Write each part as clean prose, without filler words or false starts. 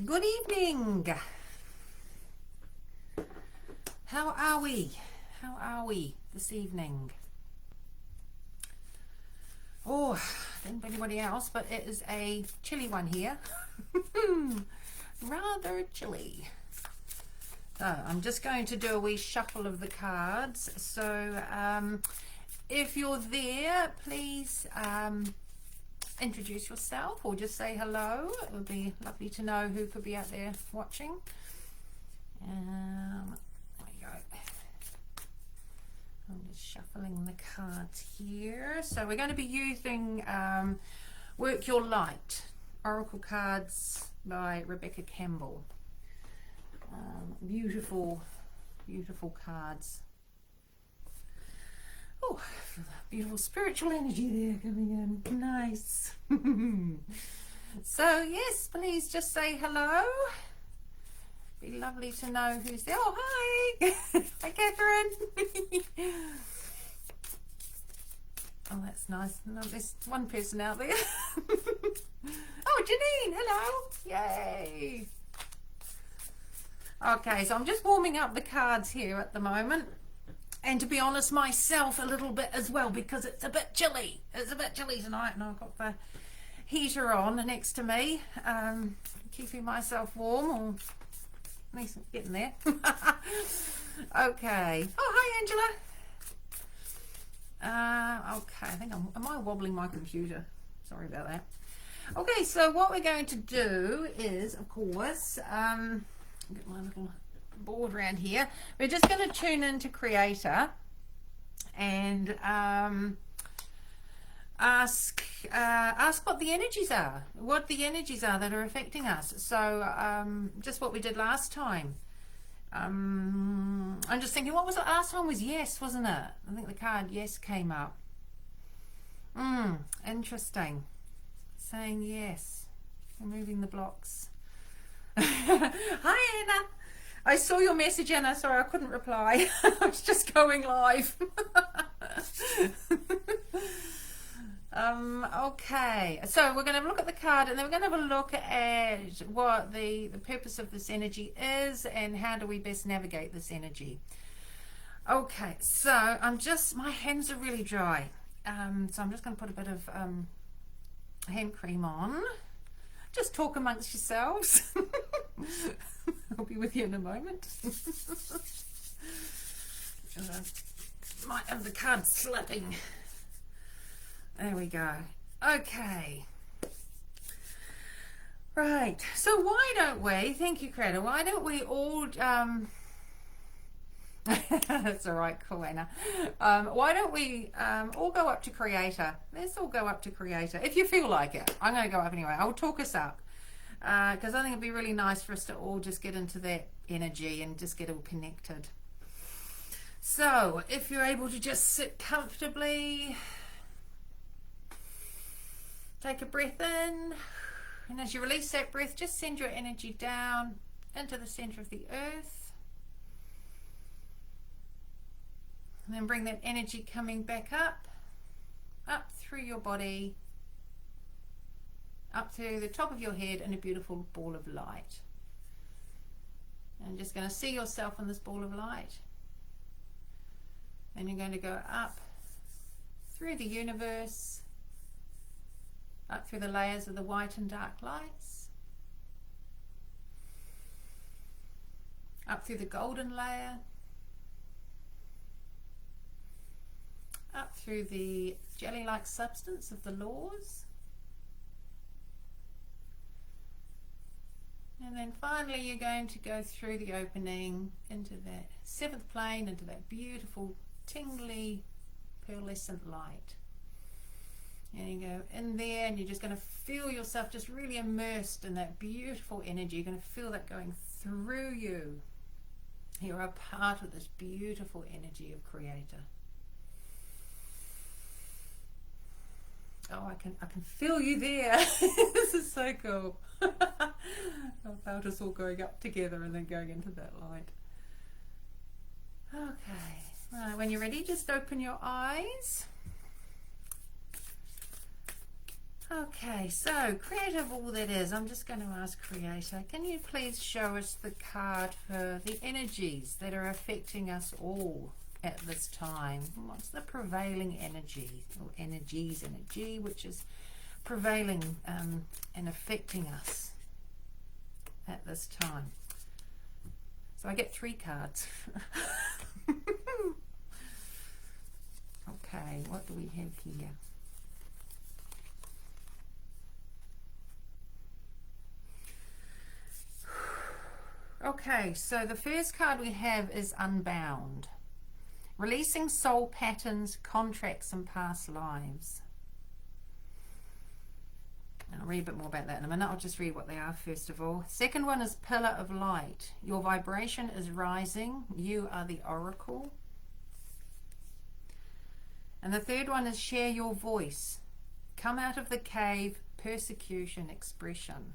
Good evening. How are we? How are we this evening? Oh, I don't know anybody else, but it is a chilly one here. Rather chilly. So I'm just going to do a wee shuffle of the cards. So if you're there, please introduce yourself or just say hello. It would be lovely to know who could be out there watching. There you go. I'm just shuffling the cards here. So we're going to be using Work Your Light, Oracle Cards by Rebecca Campbell. Beautiful, beautiful cards. Oh, beautiful spiritual energy there coming in. Nice. So yes, please just say hello. Be lovely to know who's there. Oh, hi. Hi, Catherine. Oh, that's nice. No, there's one person out there. Oh, Janine, hello. Yay. Okay, so I'm just warming up the cards here at the moment. And to be honest, myself a little bit as well, because it's a bit chilly. It's a bit chilly tonight, and I've got the heater on next to me, keeping myself warm, or at least getting there. Okay. Oh, hi, Angela. Okay, I think am I wobbling my computer? Sorry about that. Okay, so what we're going to do is, of course, get my little board around here. We're just going to tune into Creator and ask what the energies are, that are affecting us. So just what we did last time. I'm just thinking, what was it last time? Was yes, wasn't it? I think the card yes came up. Interesting. Saying yes, removing the blocks. Hi, Anna. I saw your message, Anna. Sorry, I couldn't reply. I was just going live. Okay, so we're going to have a look at the card, and then we're going to have a look at what the purpose of this energy is and how do we best navigate this energy. Okay, so my hands are really dry. So I'm just going to put a bit of hand cream on. Just talk amongst yourselves. I'll be with you in a moment. Might have the card slipping. There we go. Okay. Right. So why don't we, thank you, Creator, why don't we all, that's all right, cool, Anna. Why don't we all go up to Creator? Let's all go up to Creator. If you feel like it. I'm going to go up anyway. I'll talk us up. Because I think it'd be really nice for us to all just get into that energy and just get all connected. So, if you're able to just sit comfortably, take a breath in, and as you release that breath, just send your energy down into the center of the earth. And then bring that energy coming back up through your body, up to the top of your head in a beautiful ball of light. And just going to see yourself in this ball of light. And you're going to go up through the universe, up through the layers of the white and dark lights, up through the golden layer, up through the jelly-like substance of the laws. And then finally you're going to go through the opening into that seventh plane, into that beautiful, tingly, pearlescent light. And you go in there and you're just going to feel yourself just really immersed in that beautiful energy. You're going to feel that going through you. You're a part of this beautiful energy of Creator. Oh, I can feel you there. This is so cool. I felt us all going up together and then going into that light. Okay. Right, when you're ready, just open your eyes. Okay, so Creator of all that is, I'm just going to ask Creator, can you please show us the card for the energies that are affecting us all at this time? What's the prevailing energy, or energies, energy which is prevailing and affecting us at this time? So I get 3 cards. Okay, what do we have here? Okay, so the first card we have is Unbound. Releasing soul patterns, contracts, and past lives. And I'll read a bit more about that in a minute. I'll just read what they are first of all. Second one is Pillar of Light. Your vibration is rising. You are the oracle. And the third one is Share your voice. Come out of the cave, persecution, expression.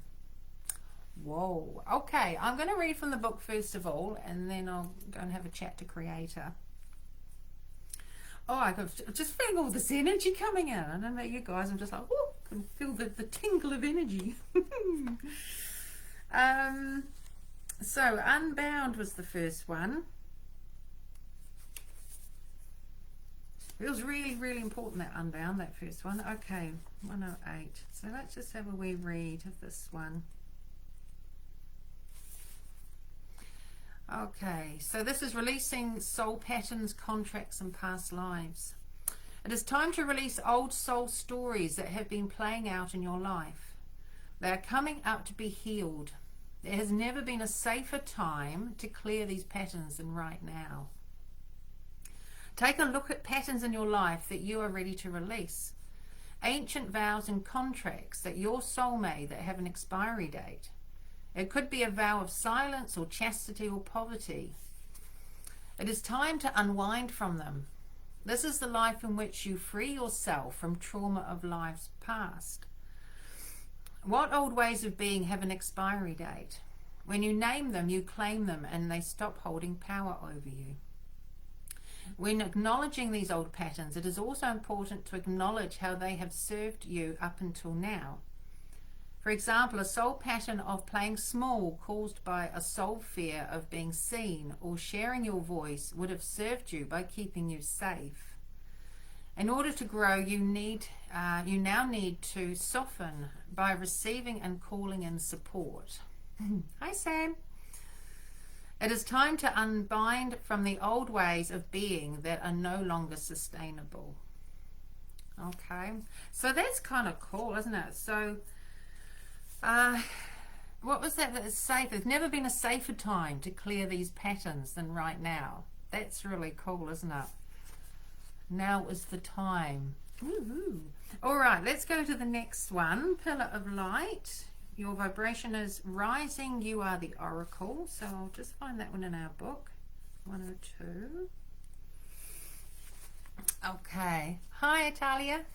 Whoa. Okay, I'm going to read from the book first of all, and then I'll go and have a chat to Creator. Oh, I'm just feeling all this energy coming in. I don't know about you guys, I'm just like, oh, I can feel the tingle of energy. So, Unbound was the first one. Feels really, really important, that Unbound, that first one. Okay, 108. So let's just have a wee read of this one. Okay, so this is releasing soul patterns, contracts, and past lives. It is time to release old soul stories that have been playing out in your life. They are coming up to be healed. There has never been a safer time to clear these patterns than right now. Take a look at patterns in your life that you are ready to release. Ancient vows and contracts that your soul made that have an expiry date. It could be a vow of silence or chastity or poverty. It is time to unwind from them. This is the life in which you free yourself from trauma of lives past. What old ways of being have an expiry date? When you name them, you claim them, and they stop holding power over you. When acknowledging these old patterns, it is also important to acknowledge how they have served you up until now. For example, a soul pattern of playing small caused by a soul fear of being seen or sharing your voice would have served you by keeping you safe. In order to grow, you now need to soften by receiving and calling in support. Hi, Sam. It is time to unbind from the old ways of being that are no longer sustainable. Okay, so that's kind of cool, isn't it? So, what was that is safe? There's never been a safer time to clear these patterns than right now. That's really cool, isn't it? Now is the time. Woo-hoo. All right, let's go to the next one. Pillar of Light. Your vibration is rising. You are the oracle. So I'll just find that one in our book. 102. Okay. Hi, Italia.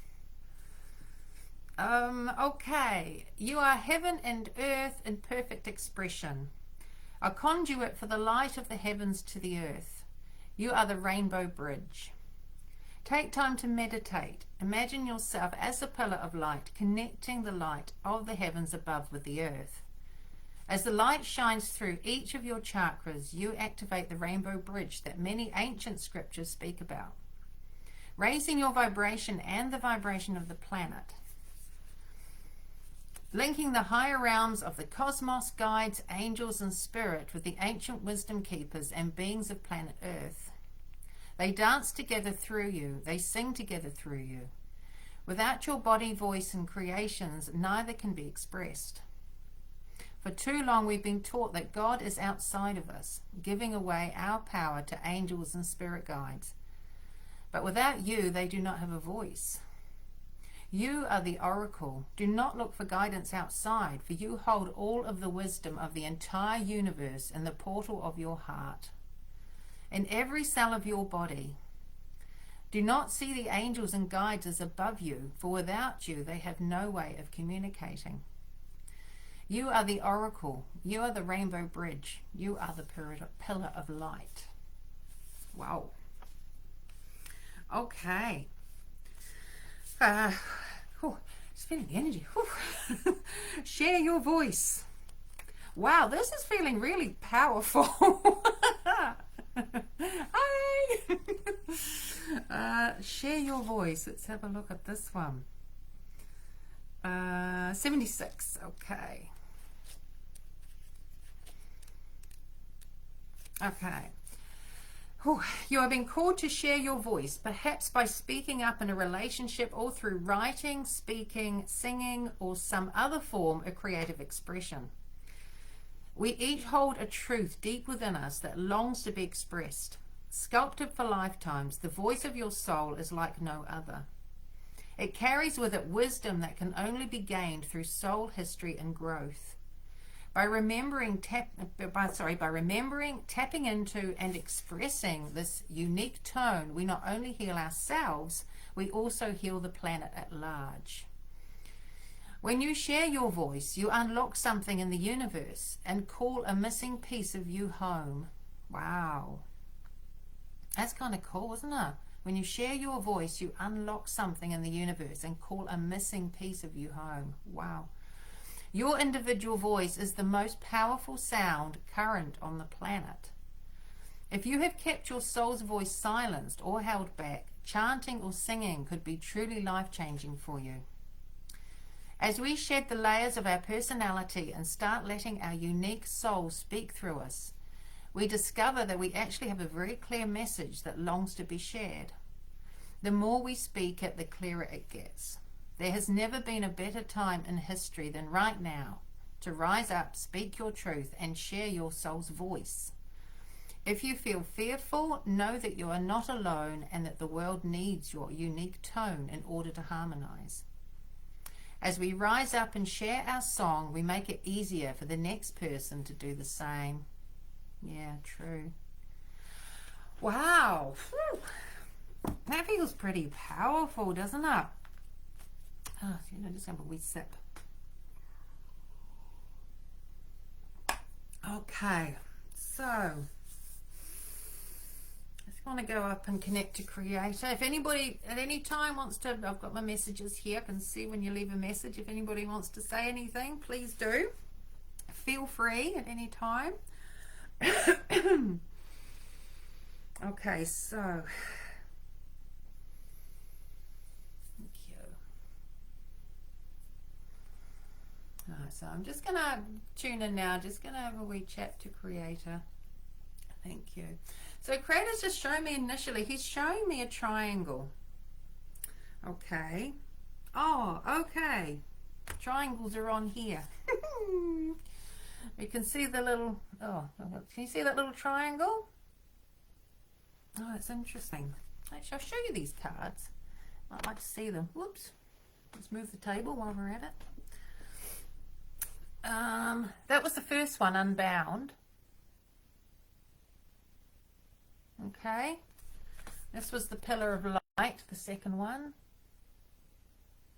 Okay. You are heaven and earth in perfect expression. A conduit for the light of the heavens to the earth. You are the rainbow bridge. Take time to meditate. Imagine yourself as a pillar of light, connecting the light of the heavens above with the earth. As the light shines through each of your chakras, you activate the rainbow bridge that many ancient scriptures speak about, raising your vibration and the vibration of the planet, linking the higher realms of the cosmos, guides, angels, and spirit with the ancient wisdom keepers and beings of planet Earth. They dance together through you. They sing together through you. Without your body, voice, and creations, neither can be expressed. For too long, we've been taught that God is outside of us, giving away our power to angels and spirit guides. But without you, they do not have a voice. You are the oracle. Do not look for guidance outside, for you hold all of the wisdom of the entire universe in the portal of your heart. In every cell of your body. Do not see the angels and guides as above you, for without you they have no way of communicating. You are the oracle. You are the rainbow bridge. You are the pillar of light. Wow. Okay. Just feeling the energy. Whew. Share your voice. Wow, this is feeling really powerful. Hi. Share your voice. Let's have a look at this one. 76. Okay. Okay. Whew. You are being called to share your voice, perhaps by speaking up in a relationship or through writing, speaking, singing, or some other form of creative expression. We each hold a truth deep within us that longs to be expressed. Sculpted for lifetimes, the voice of your soul is like no other. It carries with it wisdom that can only be gained through soul history and growth. By remembering, tapping into and expressing this unique tone, we not only heal ourselves, we also heal the planet at large. When you share your voice, you unlock something in the universe and call a missing piece of you home. Wow. That's kind of cool, isn't it? When you share your voice, you unlock something in the universe and call a missing piece of you home. Wow. Your individual voice is the most powerful sound current on the planet. If you have kept your soul's voice silenced or held back, chanting or singing could be truly life-changing for you. As we shed the layers of our personality and start letting our unique soul speak through us, we discover that we actually have a very clear message that longs to be shared. The more we speak it, the clearer it gets. There has never been a better time in history than right now to rise up, speak your truth, and share your soul's voice. If you feel fearful, know that you are not alone and that the world needs your unique tone in order to harmonize. As we rise up and share our song, we make it easier for the next person to do the same. Yeah, true. Wow. Whew. That feels pretty powerful, doesn't it? Oh, just have a wee sip. Okay, so I just want to go up and connect to Creator. If anybody at any time wants to, I've got my messages here. I can see when you leave a message. If anybody wants to say anything, please do. Feel free at any time. Okay, so so I'm just going to tune in now, just going to have a wee chat to Creator. Thank you. So Creator's just showing me initially, he's showing me a triangle. Okay. Oh, okay. Triangles are on here. You can see the little, can you see that little triangle? Oh, it's interesting. Actually, I'll show you these cards. I'd like to see them. Whoops. Let's move the table while we're at it. That was the first one, Unbound. Okay. This was the Pillar of Light, the second one.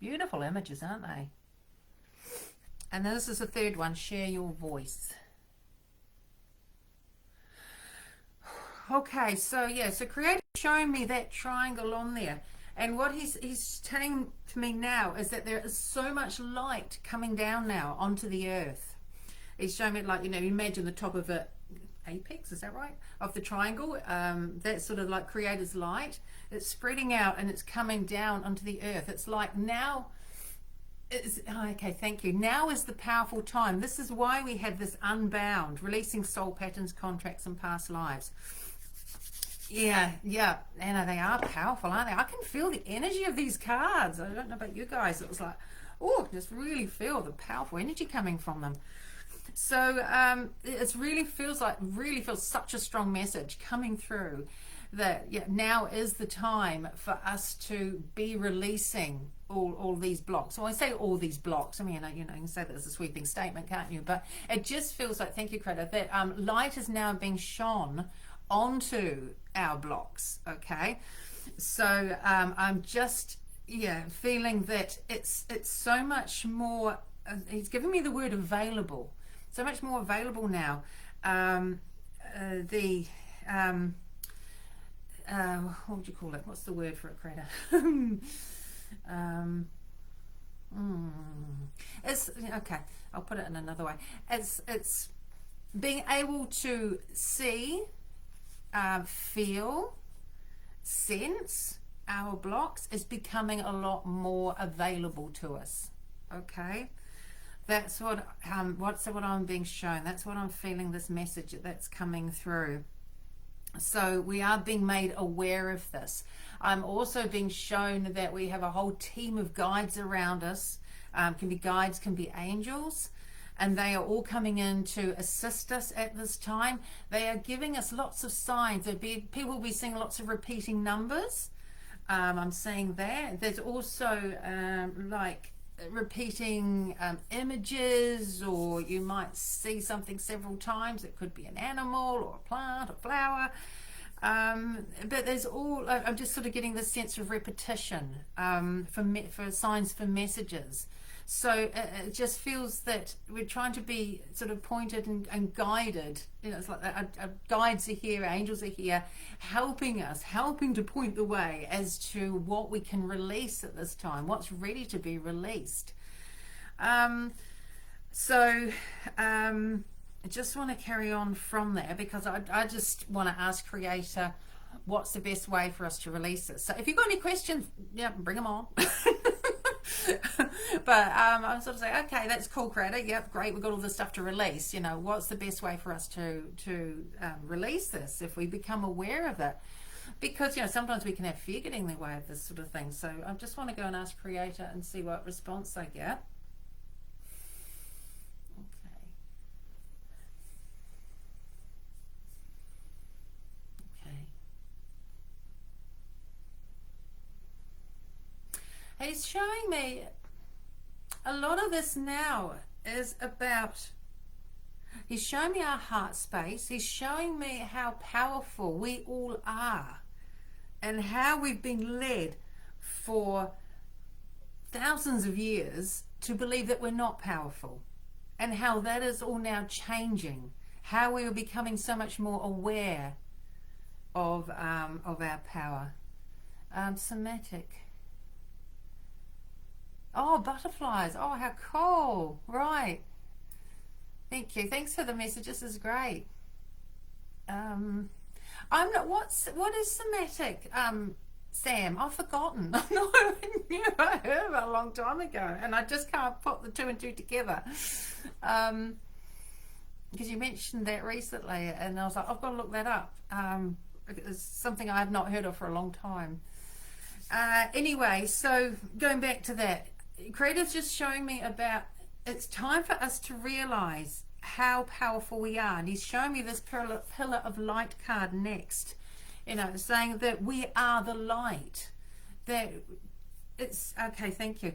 Beautiful images, aren't they? And then this is the third one, Share Your Voice. Okay, so yeah, so Creator showing me that triangle on there. And what he's telling to me now is that there is so much light coming down now onto the earth. He's showing me, like, imagine the top of a apex, is that right? Of the triangle, that's sort of like Creator's light. It's spreading out and it's coming down onto the earth. It's like now, okay, thank you. Now is the powerful time. This is why we have this Unbound, releasing soul patterns, contracts, and past lives. Yeah, and they are powerful, aren't they? I can feel the energy of these cards. I don't know about you guys. It was like, oh, just really feel the powerful energy coming from them. So it really feels such a strong message coming through that now is the time for us to be releasing all these blocks. So I say all these blocks, I mean, you can say that as a sweeping statement, can't you? But it just feels like, thank you, Creator, that light is now being shone onto our blocks. Okay, so I'm just feeling that it's so much more. He's given me the word available, so much more available now. What would you call it? What's the word for it, Creator? It's okay. I'll put it in another way. It's being able to see, feel, sense our blocks is becoming a lot more available to us. Okay, that's what what I'm being shown. That's what I'm feeling. This message that's coming through. So we are being made aware of this. I'm also being shown that we have a whole team of guides around us. Can be guides, can be angels, and they are all coming in to assist us at this time. They are giving us lots of signs. People will be seeing lots of repeating numbers. I'm seeing that. There's also like repeating images, or you might see something several times. It could be an animal or a plant or flower. But there's all, I'm just sort of getting this sense of repetition for signs, for messages. So it just feels that we're trying to be sort of pointed and guided. You know, it's like guides are here, angels are here, helping us, helping to point the way as to what we can release at this time, what's ready to be released. I just want to carry on from there, because I just want to ask Creator, what's the best way for us to release this? So if you've got any questions, yeah, bring them on. But I'm sort of saying, okay, that's cool, Creator. Yep, great. We've got all this stuff to release. You know, what's the best way for us to release this if we become aware of it? Because, you know, sometimes we can have fear getting in the way of this sort of thing. So I just want to go and ask Creator and see what response I get. He's showing me a lot of this now is about, he's showing me our heart space. He's showing me how powerful we all are and how we've been led for thousands of years to believe that we're not powerful, and how that is all now changing, how we are becoming so much more aware of our power. Somatic. Oh, butterflies. Oh, how cool. Right. Thank you. Thanks for the message. This is great. I'm not, what is somatic? Sam, I've forgotten. I knew I heard about a long time ago, and I just can't put the two and two together. Because you mentioned that recently, and I was like, I've got to look that up. It's something I have not heard of for a long time. Anyway, so going back to that, Creator's just showing me about, it's time for us to realize how powerful we are. And he's showing me this pillar of light card next, you know, saying that we are the light, that it's okay. Thank you.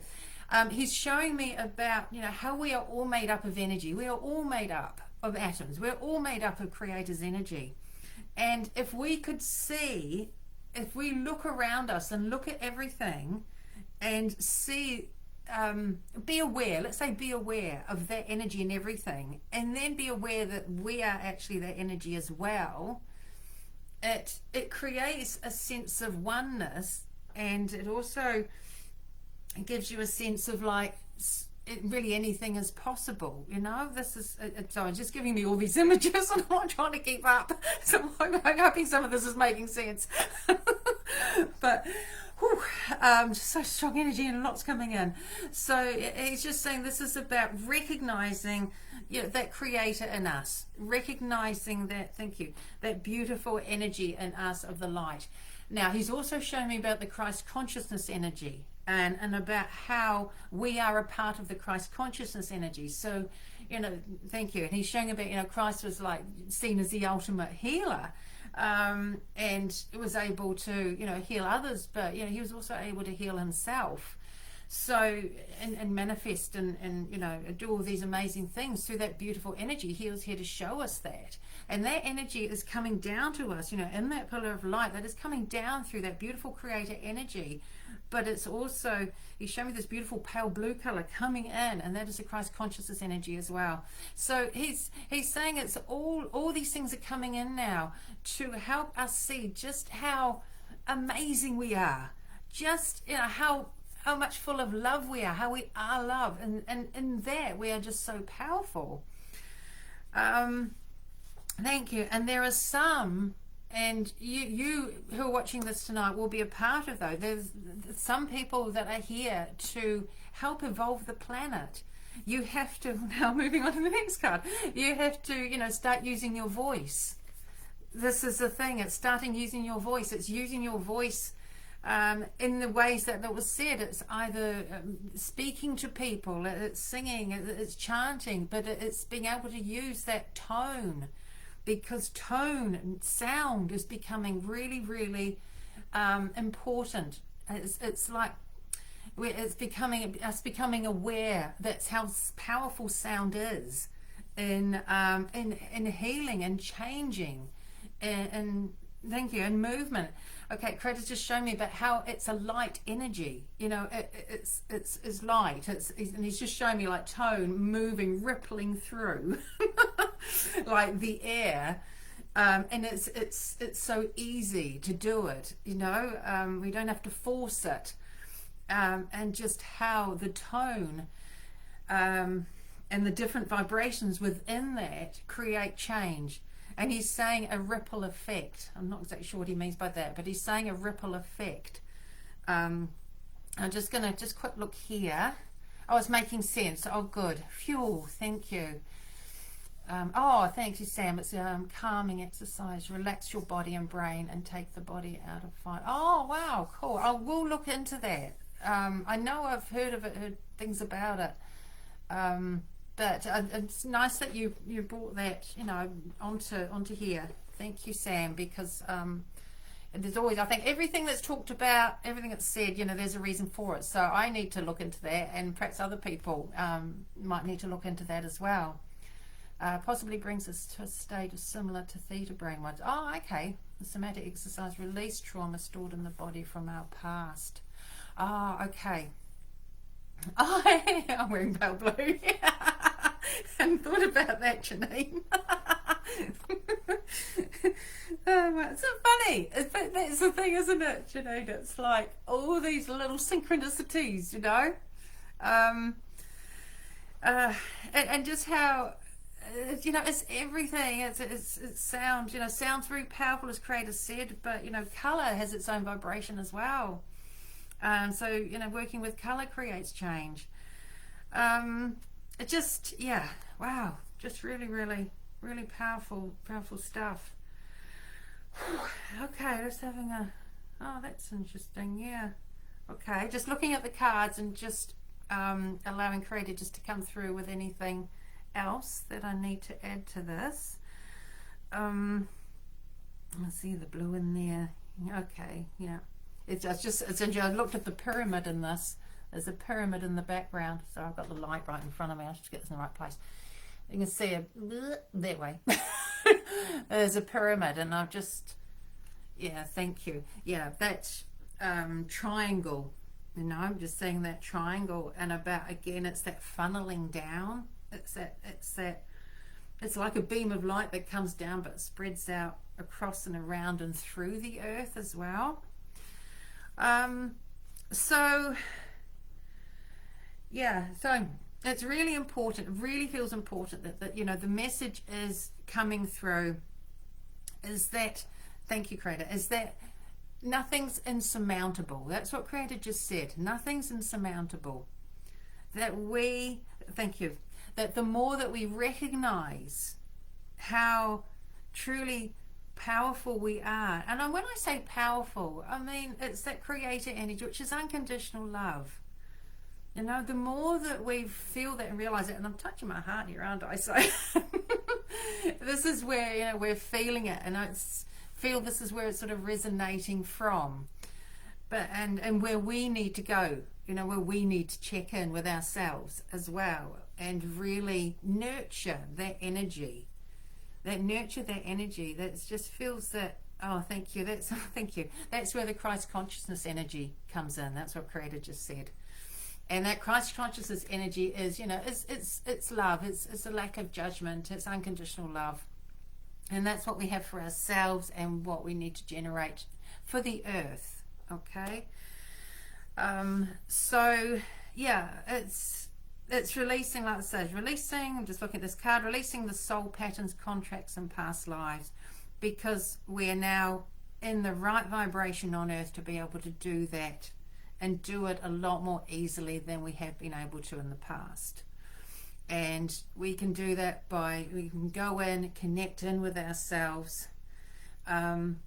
He's showing me about, you know, how we are all made up of energy. We are all made up of atoms. We're all made up of Creator's energy. And if we could see, if we look around us and look at everything and see, be aware, let's say be aware of that energy and everything, and then be aware that we are actually that energy as well, it creates a sense of oneness, and it also gives you a sense of like, really anything is possible, you know. This is so I'm just giving me all these images and I'm trying to keep up, so I'm hoping some of this is making sense. But whew, just so strong energy and lots coming in. So he's just saying this is about recognizing, you know, that Creator in us, recognizing that, thank you, that beautiful energy in us of the light. Now he's also showing me about the Christ consciousness energy, and about how we are a part of the Christ consciousness energy. So, you know, thank you. And he's showing about, you know, Christ was like seen as the ultimate healer, and was able to, you know, heal others, but, you know, he was also able to heal himself. So, and manifest and, you know, do all these amazing things through that beautiful energy. He was here to show us that. And that energy is coming down to us, you know, in that pillar of light, that is coming down through that beautiful Creator energy. But it's also, he's showing me this beautiful pale blue color coming in, and that is the Christ consciousness energy as well. So he's saying it's all these things are coming in now to help us see just how amazing we are, just, you know, how how much full of love we are, how we are love, and in that we are just so powerful. Thank you. And there are some, and you who are watching this tonight will be a part of those. There's some people that are here to help evolve the planet. You have to, now moving on to the next card, you have to, you know, start using your voice. This is the thing, it's starting using your voice. It's using your voice in the ways that was said. It's either speaking to people, it's singing, it's chanting, but it's being able to use that tone, because tone and sound is becoming really, really important. It's like it's becoming aware. That's how powerful sound is in healing and changing and thank you, and movement. Okay, Craig has just shown me about how it's a light energy. You know, it's light. And he's just showing me like tone moving, rippling through, like the air. And it's so easy to do it. You know, we don't have to force it. And just how the tone and the different vibrations within that create change. And he's saying a ripple effect. I'm not exactly sure what he means by that, but he's saying a ripple effect. I'm just going to just quick look here. Oh, it's making sense. Oh, good. Phew, thank you. Oh, thank you, Sam. It's a calming exercise. Relax your body and brain and take the body out of fight. Oh, wow, cool. I will look into that. I know I've heard of it, heard things about it. But it's nice that you brought that, you know, onto here. Thank you, Sam, because there's always, I think, everything that's talked about, everything that's said, you know, there's a reason for it. So I need to look into that, and perhaps other people might need to look into that as well. Possibly brings us to a state similar to theta brain ones. Oh, okay. The somatic exercise release trauma stored in the body from our past. Oh, okay. Oh, I'm wearing pale blue. Hadn't thought about that, Janine. Oh, it's so funny. That's the thing, isn't it, Janine? It's like all these little synchronicities, you know, and just how, you know, it's everything. It's sound. You know, sound's very powerful, as Creator said, but you know, color has its own vibration as well. So, you know, working with color creates change. It just, yeah, wow, just really, really, really powerful stuff. Okay, just having a, oh, that's interesting, yeah. Okay, just looking at the cards and just allowing Creator just to come through with anything else that I need to add to this. I see the blue in there. Okay, yeah. It's interesting. I looked at the pyramid in this. There's a pyramid in the background. So I've got the light right in front of me. I should get this in the right place. You can see that way. There's a pyramid, and I've just, yeah, thank you. Yeah, that's triangle. You know, I'm just seeing that triangle, and about, again, it's that funneling down. It's like a beam of light that comes down but spreads out across and around and through the earth as well. So yeah, so it's really important. It really feels important that you know, the message is coming through is that, thank you, Creator, is that nothing's insurmountable. That's what Creator just said. Nothing's insurmountable. That we, thank you, that the more that we recognize how truly powerful we are, and when I say powerful, I mean it's that Creator energy, which is unconditional love. You know, the more that we feel that and realize it, and I'm touching my heart here, aren't I? So this is where, you know, we're feeling it, and I feel this is where it's sort of resonating from, but and where we need to go, you know, where we need to check in with ourselves as well and really nurture that energy. That energy that just feels that, oh, thank you, that's, thank you, that's where the Christ consciousness energy comes in. That's what Creator just said. And that Christ consciousness energy is, you know, it's love, it's a lack of judgment, it's unconditional love, and that's what we have for ourselves and what we need to generate for the earth. Okay, So yeah, it's releasing, like I said, releasing, I'm just looking at this card, releasing the soul patterns, contracts, and past lives, because we are now in the right vibration on earth to be able to do that, and do it a lot more easily than we have been able to in the past. And we can do that by, we can go in, connect in with ourselves. And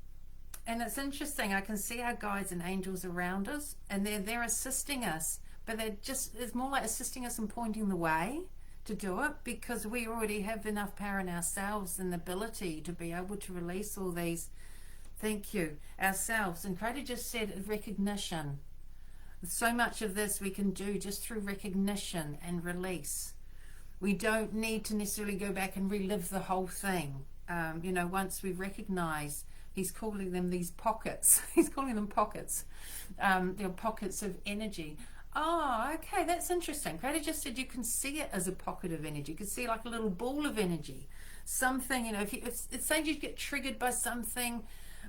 it's interesting, I can see our guides and angels around us, and they're assisting us, but it's more like assisting us and pointing the way to do it, because we already have enough power in ourselves and the ability to be able to release all these, thank you, ourselves. And Craig just said recognition. So much of this we can do just through recognition and release. We don't need to necessarily go back and relive the whole thing. You know, once we've recognized, he's calling them these pockets. He's calling them pockets. They're pockets of energy. Oh, okay, that's interesting. Craig just said you can see it as a pocket of energy. You can see like a little ball of energy. Something, you know, if it's saying you get triggered by something,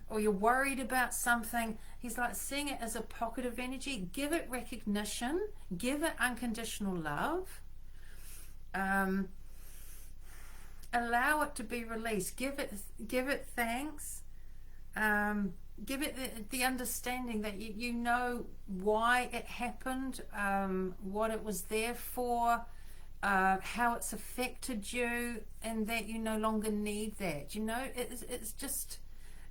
or you're worried about something, he's like seeing it as a pocket of energy. Give it recognition. Give it unconditional love. Allow it to be released. Give it thanks. Give it the understanding that you know why it happened, what it was there for, how it's affected you, and that you no longer need that. You know, it's just,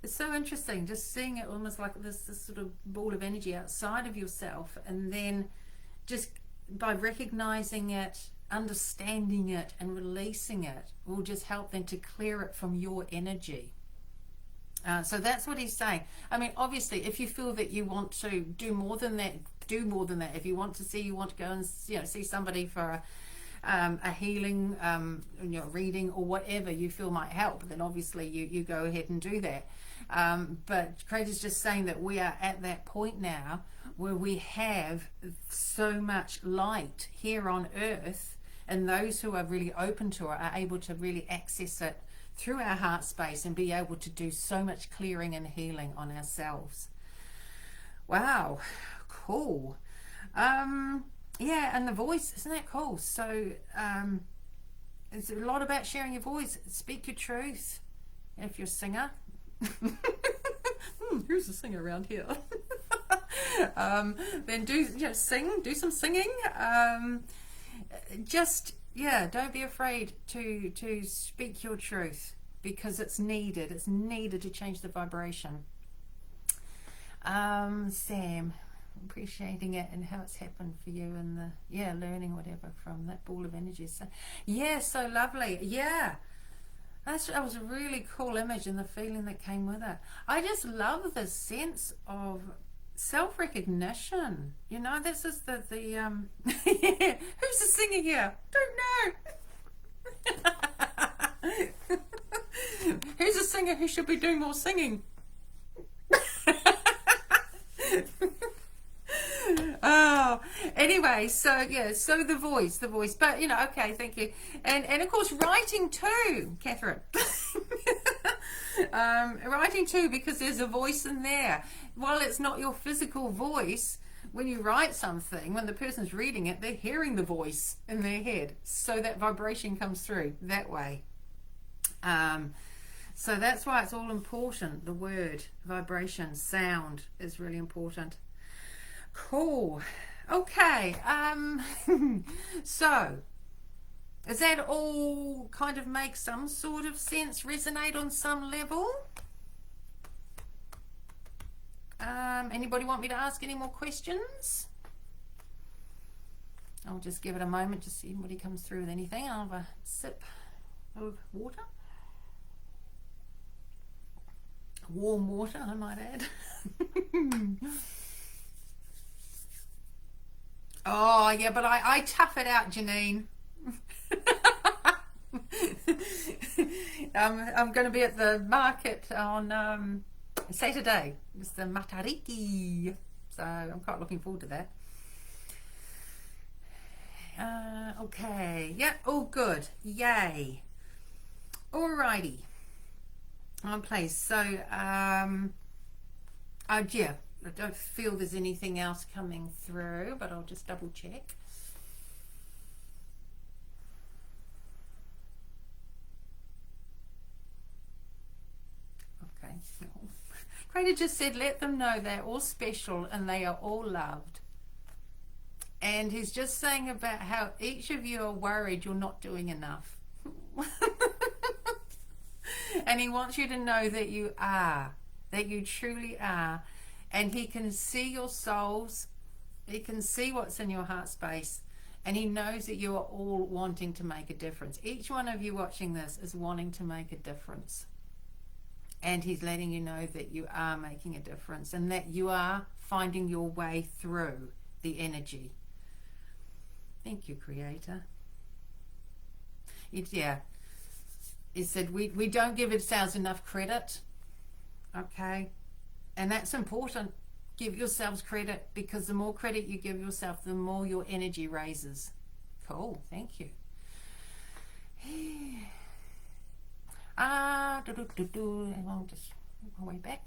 it's so interesting just seeing it almost like this sort of ball of energy outside of yourself, and then just by recognizing it, understanding it, and releasing it will just help them to clear it from your energy. So that's what he's saying. I mean, obviously, if you feel that you want to do more than that, do more than that. If you want to go and, you know, see somebody for a healing, you know, reading or whatever you feel might help, then obviously you go ahead and do that. But Craig is just saying that we are at that point now where we have so much light here on earth, and those who are really open to it are able to really access it through our heart space and be able to do so much clearing and healing on ourselves. Wow, cool. Yeah, and the voice, isn't that cool? So it's a lot about sharing your voice. Speak your truth. If you're a singer, who's a singer around here? Then sing, do some singing. Yeah, don't be afraid to speak your truth, because it's needed. It's needed to change the vibration. Sam, appreciating it and how it's happened for you, and learning whatever from that ball of energy. So yeah, so lovely. Yeah, that was a really cool image, and the feeling that came with it. I just love the sense of self-recognition. You know, this is the yeah. Who's the singer here? Don't know. Who's a singer who should be doing more singing? Oh, anyway, so yeah, so the voice, but you know, okay, thank you. And of course writing too, Catherine. Writing too, because there's a voice in there. While it's not your physical voice, when you write something, when the person's reading it, they're hearing the voice in their head, so that vibration comes through that way. So that's why it's all important. The word, vibration, sound is really important. Cool. Okay. So does that all kind of make some sort of sense, resonate on some level? Anybody want me to ask any more questions? I'll just give it a moment to see if anybody comes through with anything. I'll have a sip of water. Warm water, I might add. Oh yeah, but I tough it out, Janine. I'm going to be at the market on Saturday. It's the Matariki, so I'm quite looking forward to that. Okay, yeah, all good, yay. Alrighty, on place. So yeah, don't feel there's anything else coming through, but I'll just double check. Okay. Creator just said, let them know they're all special and they are all loved. And he's just saying about how each of you are worried you're not doing enough. And he wants you to know that you are, that you truly are. And he can see your souls. He can see what's in your heart space. And he knows that you are all wanting to make a difference. Each one of you watching this is wanting to make a difference. And he's letting you know that you are making a difference and that you are finding your way through the energy. Thank you, Creator. Yeah. He said we don't give ourselves enough credit. Okay. And that's important. Give yourselves credit, because the more credit you give yourself, the more your energy raises. Cool. Thank you. I'll just make my way back.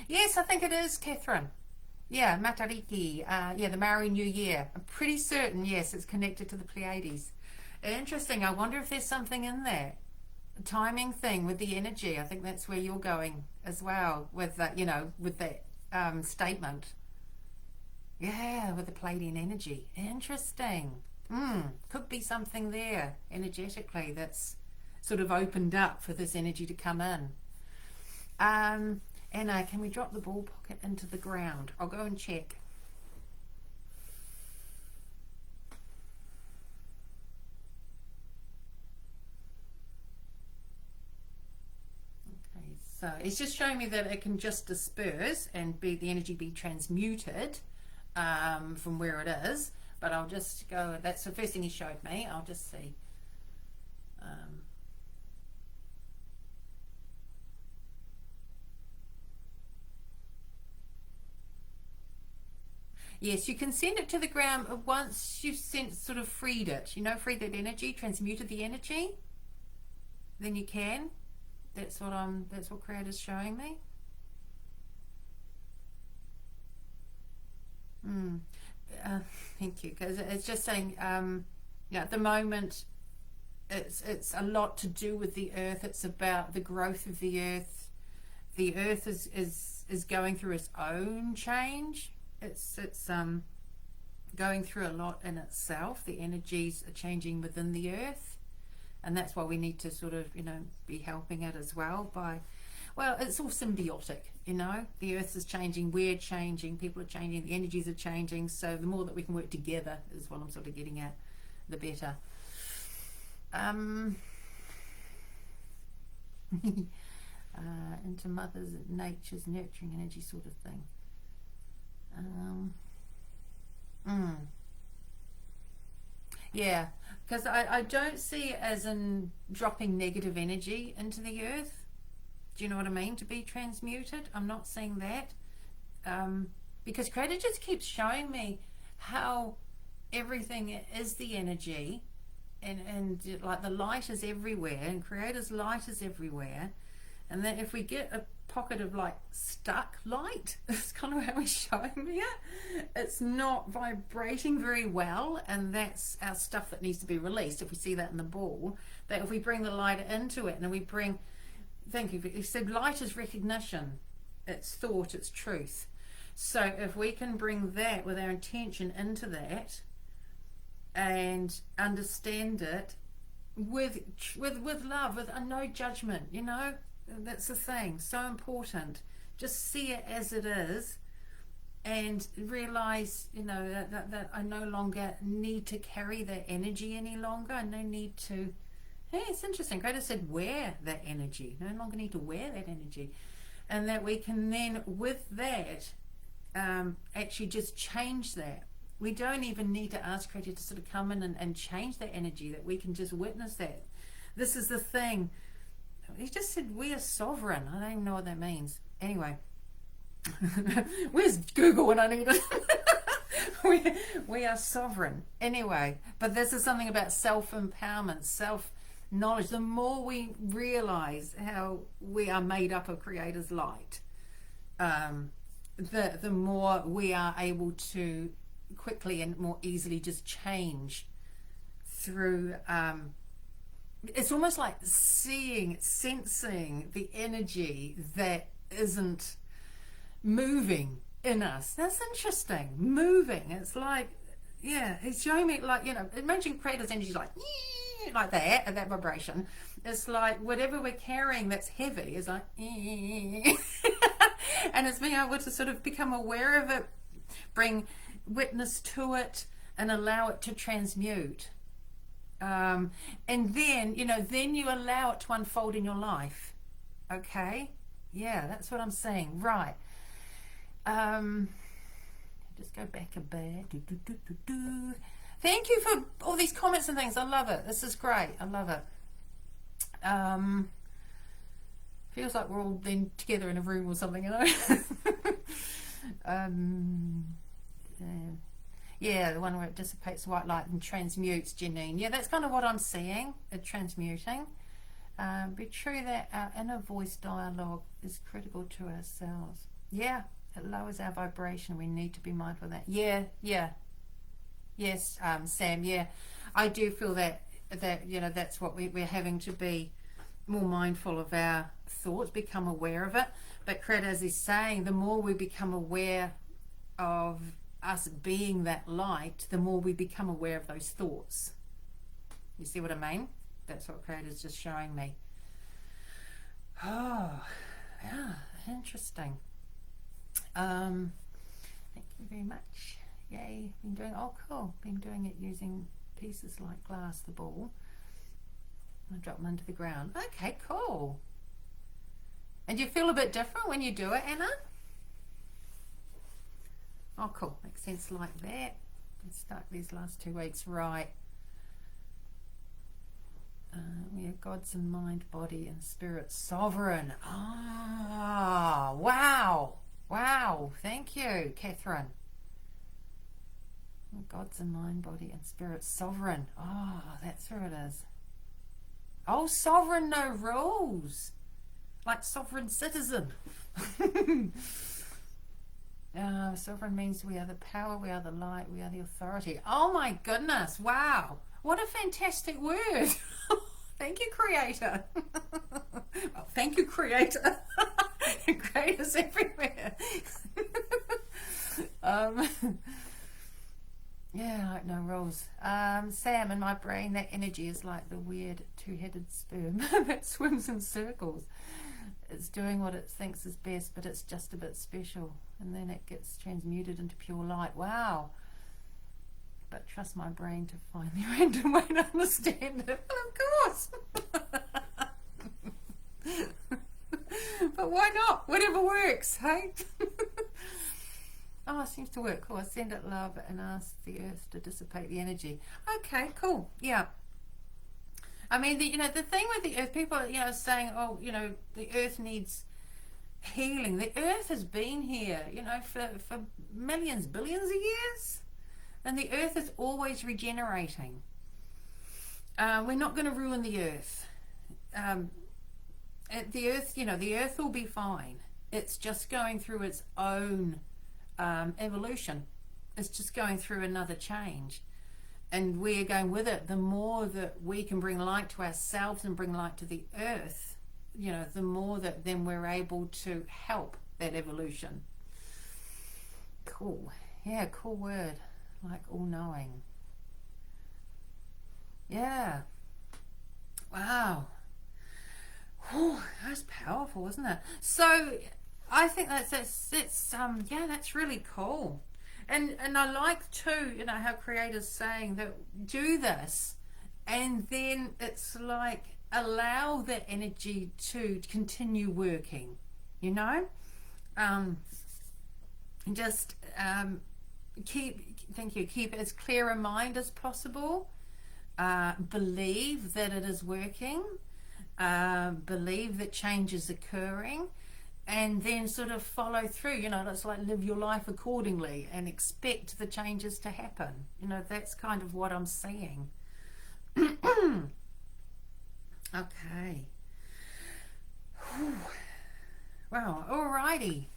Yes, I think it is, Catherine. Yeah, Matariki. Yeah, the Maori New Year. I'm pretty certain, yes, it's connected to the Pleiades. Interesting. I wonder if there's something in there. A timing thing with the energy. I think that's where you're going as well with that, you know, with that statement. Yeah, with the Pleiadian energy. Interesting. Could be something there energetically that's sort of opened up for this energy to come in. Anna, can we drop the ball pocket into the ground? I'll go and check. Okay, so it's just showing me that it can just disperse and the energy be transmuted from where it is. But I'll just go, that's the first thing he showed me. I'll just see. Yes, you can send it to the ground once you've sort of freed it, you know, freed that energy, transmuted the energy, then you can. That's what Creator's showing me. Thank you, because it's just saying, at the moment, it's a lot to do with the earth. It's about the growth of the earth. The earth is going through its own change. It's going through a lot in itself. The energies are changing within the earth, and that's why we need to sort of, you know, be helping it as well by, well, it's all symbiotic, you know. The earth is changing, we're changing, people are changing, the energies are changing. So the more that we can work together is what I'm sort of getting at, the better. Into Mother Nature's nurturing energy sort of thing. Yeah, because I don't see it as in dropping negative energy into the earth. Do you know what I mean? To be transmuted. I'm not seeing that. Because Creator just keeps showing me how everything is the energy, and like the light is everywhere, and Creator's light is everywhere, and that if we get a pocket of like stuck light, that's kind of how he's showing me it. It's not vibrating very well, and that's our stuff that needs to be released. If we see that in the ball, that if we bring the light into it, and we bring, thank you, he said light is recognition, it's thought, it's truth. So if we can bring that with our intention into that and understand it with love, with no judgment, you know, that's the thing, so important. Just see it as it is and realize, you know, that I no longer need to carry that energy any longer. I no need to, hey, it's interesting, Creator said wear that energy, no longer need to wear that energy, and that we can then with that actually just change that. We don't even need to ask Creator to sort of come in and change that energy, that we can just witness that. This is the thing. He just said we are sovereign. I don't even know what that means. Anyway, where's Google when I need it? we are sovereign. Anyway, but this is something about self-empowerment, knowledge, the more we realize how we are made up of Creator's light, the more we are able to quickly and more easily just change through, it's almost like seeing, sensing the energy that isn't moving in us. That's interesting. Moving. It's like, yeah, he's showing me, like, you know, imagine Creator's energy like that, at that vibration. It's like whatever we're carrying that's heavy is like and it's being able to sort of become aware of it, bring witness to it, and allow it to transmute. And then, you know, then you allow it to unfold in your life. Okay? Yeah, that's what I'm saying. Right. Just go back a bit. Thank you for all these comments and things. I love it. This is great. I love it. Feels like we're all then together in a room or something, you know. Yeah, the one where it dissipates white light and transmutes, Janine. Yeah, that's kind of what I'm seeing, it transmuting. Be true that our inner voice dialogue is critical to ourselves. Yeah, it lowers our vibration. We need to be mindful of that. Yeah. Yes, Sam, yeah. I do feel that you know, that's what we're having to be more mindful of our thoughts, become aware of it. But Creator, as he's saying, the more we become aware of us being that light, the more we become aware of those thoughts. You see what I mean? That's what Creator's just showing me. Oh, yeah, interesting. Thank you very much. Yay, been doing, oh cool, been doing it using pieces like glass, the ball. I drop them into the ground. Okay, cool. And you feel a bit different when you do it, Anna? Oh cool, makes sense like that. Been stuck these last 2 weeks, right. We are God's in mind, body and spirit sovereign. Ah, wow. Wow, thank you, Catherine. God's in mind, body and spirit sovereign. Oh, that's where it is. Oh, sovereign, no rules. Like sovereign citizen. Sovereign means we are the power, we are the light, we are the authority. Oh my goodness, wow. What a fantastic word. Thank you, Creator. Well, thank you, Creator. Creators everywhere. Yeah, like no rules. Sam, in my brain, that energy is like the weird two-headed sperm that swims in circles. It's doing what it thinks is best, but it's just a bit special. And then it gets transmuted into pure light. Wow. But trust my brain to find the random way to understand it. Well, of course. But why not? Whatever works, hey? Oh, it seems to work. Cool. I send it love and ask the earth to dissipate the energy. Okay, cool. Yeah. I mean, the thing with the earth, people, saying, oh, the earth needs healing. The earth has been here, for millions, billions of years. And the earth is always regenerating. We're not going to ruin the earth. The earth will be fine. It's just going through its own evolution. It's just going through another change. And we are going with it. The more that we can bring light to ourselves and bring light to the earth, the more that then we're able to help that evolution. Cool. Yeah, cool word. Like all-knowing. Yeah. Wow. Whew, that's powerful, isn't it? So I think that's really cool. And I like too, how Creator's saying that do this, and then it's like allow that energy to continue working, keep as clear a mind as possible, believe that it is working, believe that change is occurring, and then sort of follow through. It's like live your life accordingly and expect the changes to happen. That's kind of what I'm seeing. Okay. Whew. Wow, alrighty.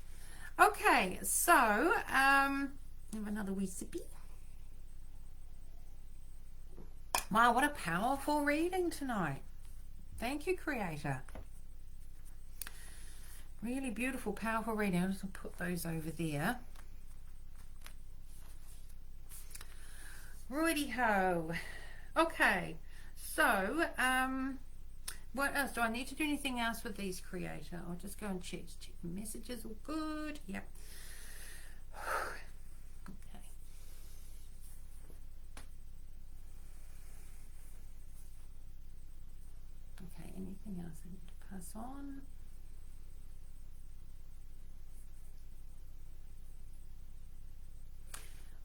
Okay, so have another wee sippy. Wow, what a powerful reading tonight. Thank you, Creator. Really beautiful, powerful reading. I'm just going to put those over there. Righty ho. Okay, so what else? Do I need to do anything else with these, Creator? I'll just go and check the messages. All good. Yep. Okay. Okay, anything else I need to pass on?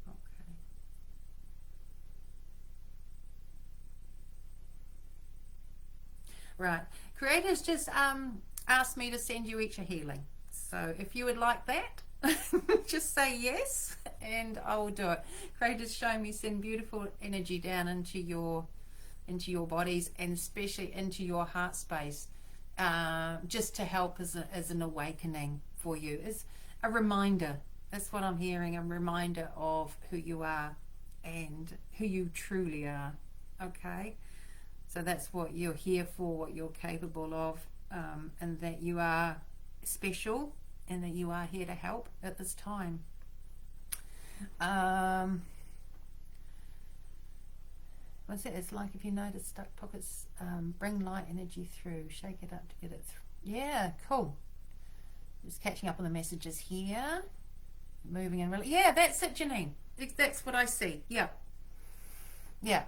Okay. Right. Creators just asked me to send you each a healing. So if you would like that, just say yes and I will do it. Creators show me send beautiful energy down into your bodies and especially into your heart space, just to help as an awakening for you, as a reminder. That's what I'm hearing, a reminder of who you are and who you truly are. Okay, so that's what you're here for, what you're capable of, and that you are special and that you are here to help at this time. What's it? It's like if you notice stuck pockets, bring light energy through, shake it up to get it through. Yeah, cool. Just catching up on the messages here. Moving and really, yeah, that's it, Janine. That's what I see. Yeah, yeah.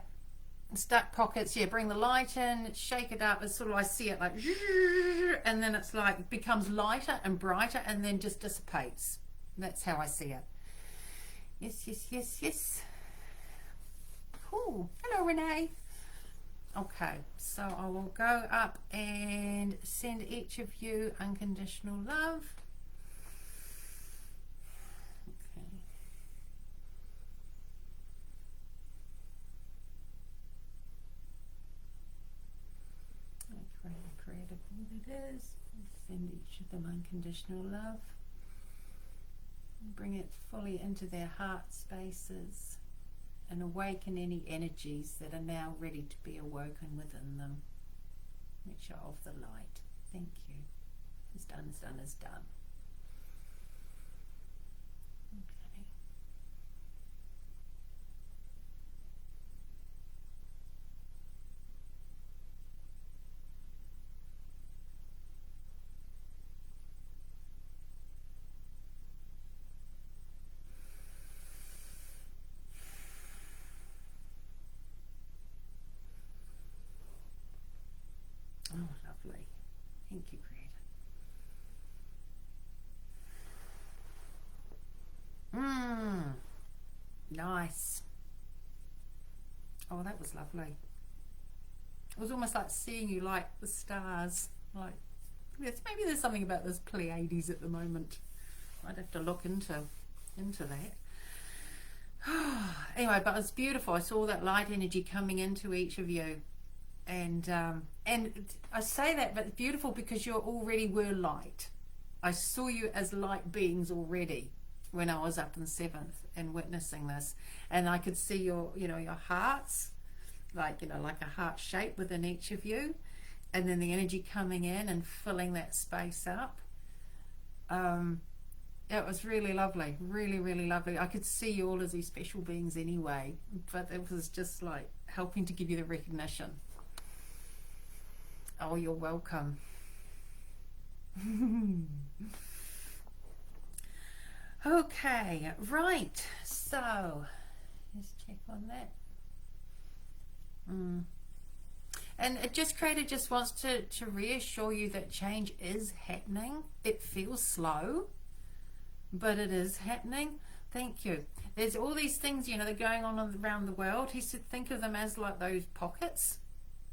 Stuck pockets, yeah, bring the light in, shake it up. It's sort of, I see it like, and then it's like becomes lighter and brighter and then just dissipates. That's how I see it. Yes, yes, yes, yes. Cool. Hello, Renee. Okay, so I will go up and send each of you unconditional love. It is. Send each of them unconditional love. Bring it fully into their heart spaces and awaken any energies that are now ready to be awoken within them. Make sure of the light. Thank you. It's done, it's done, it's done. Okay. Oh, lovely. Thank you, Creator. Nice. Oh, that was lovely. It was almost like seeing you like the stars. Like, yes, maybe there's something about this Pleiades at the moment. I'd have to look into that. Anyway, but it's beautiful. I saw that light energy coming into each of you. And I say that, but it's beautiful because you already were light. I saw you as light beings already when I was up in 7th and witnessing this, and I could see your hearts, like a heart shape within each of you, and then the energy coming in and filling that space up. It was really lovely, really, really lovely. I could see you all as these special beings anyway, but it was just like helping to give you the recognition. Oh, you're welcome. Okay, right. So, let's check on that. And it just wants to reassure you that change is happening. It feels slow, but it is happening. Thank you. There's all these things, that are going on around the world. He said think of them as like those pockets.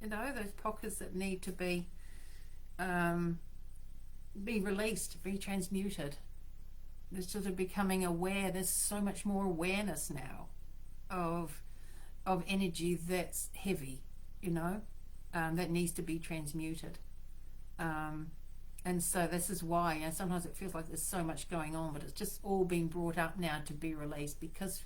Those pockets that need to be released, be transmuted. They're sort of becoming aware. There's so much more awareness now of energy that's heavy, that needs to be transmuted. And so this is why, you know, sometimes it feels like there's so much going on, but it's just all being brought up now to be released, because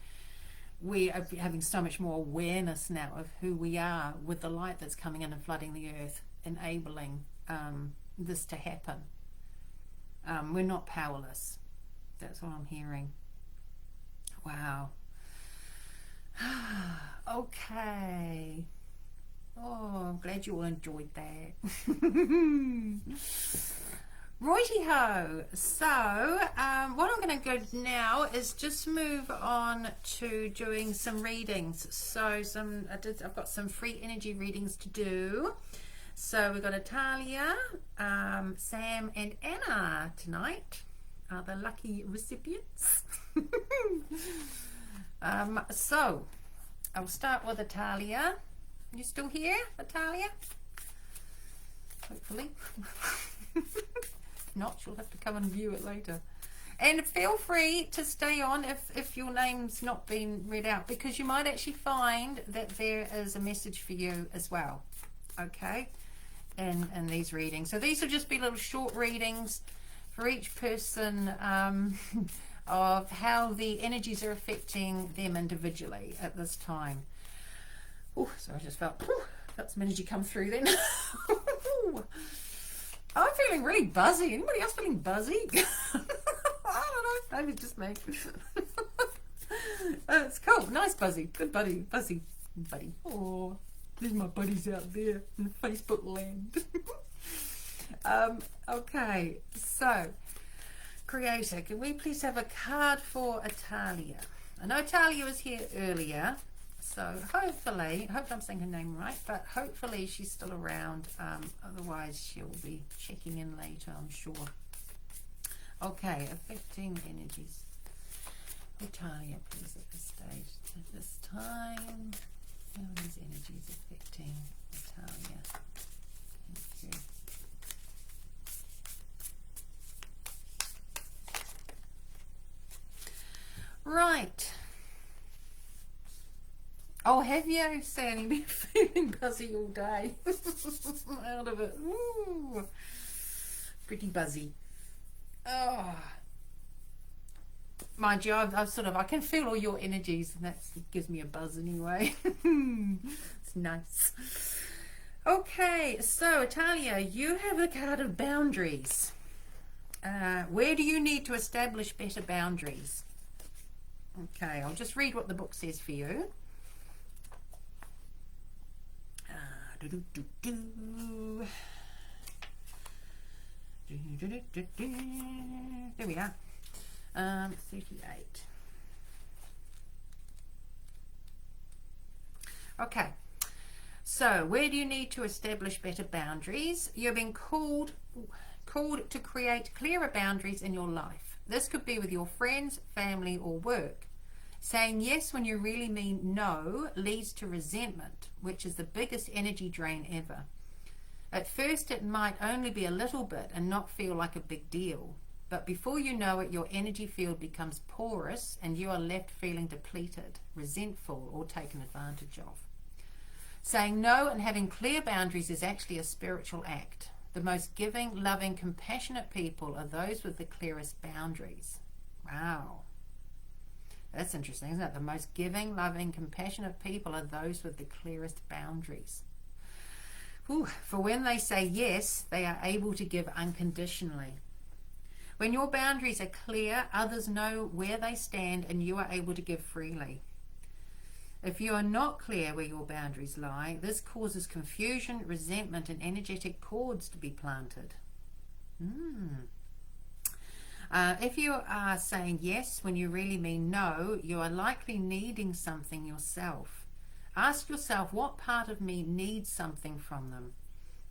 we are having so much more awareness now of who we are, with the light that's coming in and flooding the earth, enabling this to happen. We're not powerless. That's what I'm hearing. Wow. Okay. Oh, I'm glad you all enjoyed that. Righty-ho. So, what I'm going to go now is just move on to doing some readings. So, I've got some free energy readings to do. So, we've got Atalia, Sam, and Anna tonight are the lucky recipients. So, I'll start with Atalia. You still here, Atalia? Hopefully. If not, she'll have to come and view it later. And feel free to stay on if your name's not been read out, because you might actually find that there is a message for you as well. Okay? In these readings. So these will just be little short readings for each person, of how the energies are affecting them individually at this time. Oh, so I just felt some energy come through then. I'm feeling really buzzy. Anybody else feeling buzzy? I don't know. Maybe it's just me. It's cool. Nice buzzy. Good buddy. Buzzy buddy. Oh, there's my buddies out there in the Facebook land. Okay, so Creator, can we please have a card for Atalia? I know Atalia was here earlier, so hopefully, I hope I'm saying her name right, but hopefully she's still around. Otherwise she'll be checking in later, I'm sure. Okay, affecting energies. Atalia, please, at this stage, at this time, how are these energies affecting Atalia? Thank you. Right. Oh, have you, Sandy, been feeling buzzy all day? Out of it. Ooh. Pretty buzzy. Oh. Mind you, I can feel all your energies, and that gives me a buzz anyway. It's nice. Okay, so Atalia, you have the card of boundaries. Where do you need to establish better boundaries? Okay, I'll just read what the book says for you. There we are. 38. Okay, so where do you need to establish better boundaries? You're being called to create clearer boundaries in your life. This could be with your friends, family, or work. Saying yes when you really mean no leads to resentment, which is the biggest energy drain ever. At first, it might only be a little bit and not feel like a big deal. But before you know it, your energy field becomes porous and you are left feeling depleted, resentful, or taken advantage of. Saying no and having clear boundaries is actually a spiritual act. The most giving, loving, compassionate people are those with the clearest boundaries. Wow. That's interesting, isn't it? The most giving, loving, compassionate people are those with the clearest boundaries. Ooh, for when they say yes, they are able to give unconditionally. When your boundaries are clear, others know where they stand and you are able to give freely. If you are not clear where your boundaries lie, this causes confusion, resentment, and energetic cords to be planted. If you are saying yes when you really mean no, you are likely needing something yourself. Ask yourself, what part of me needs something from them?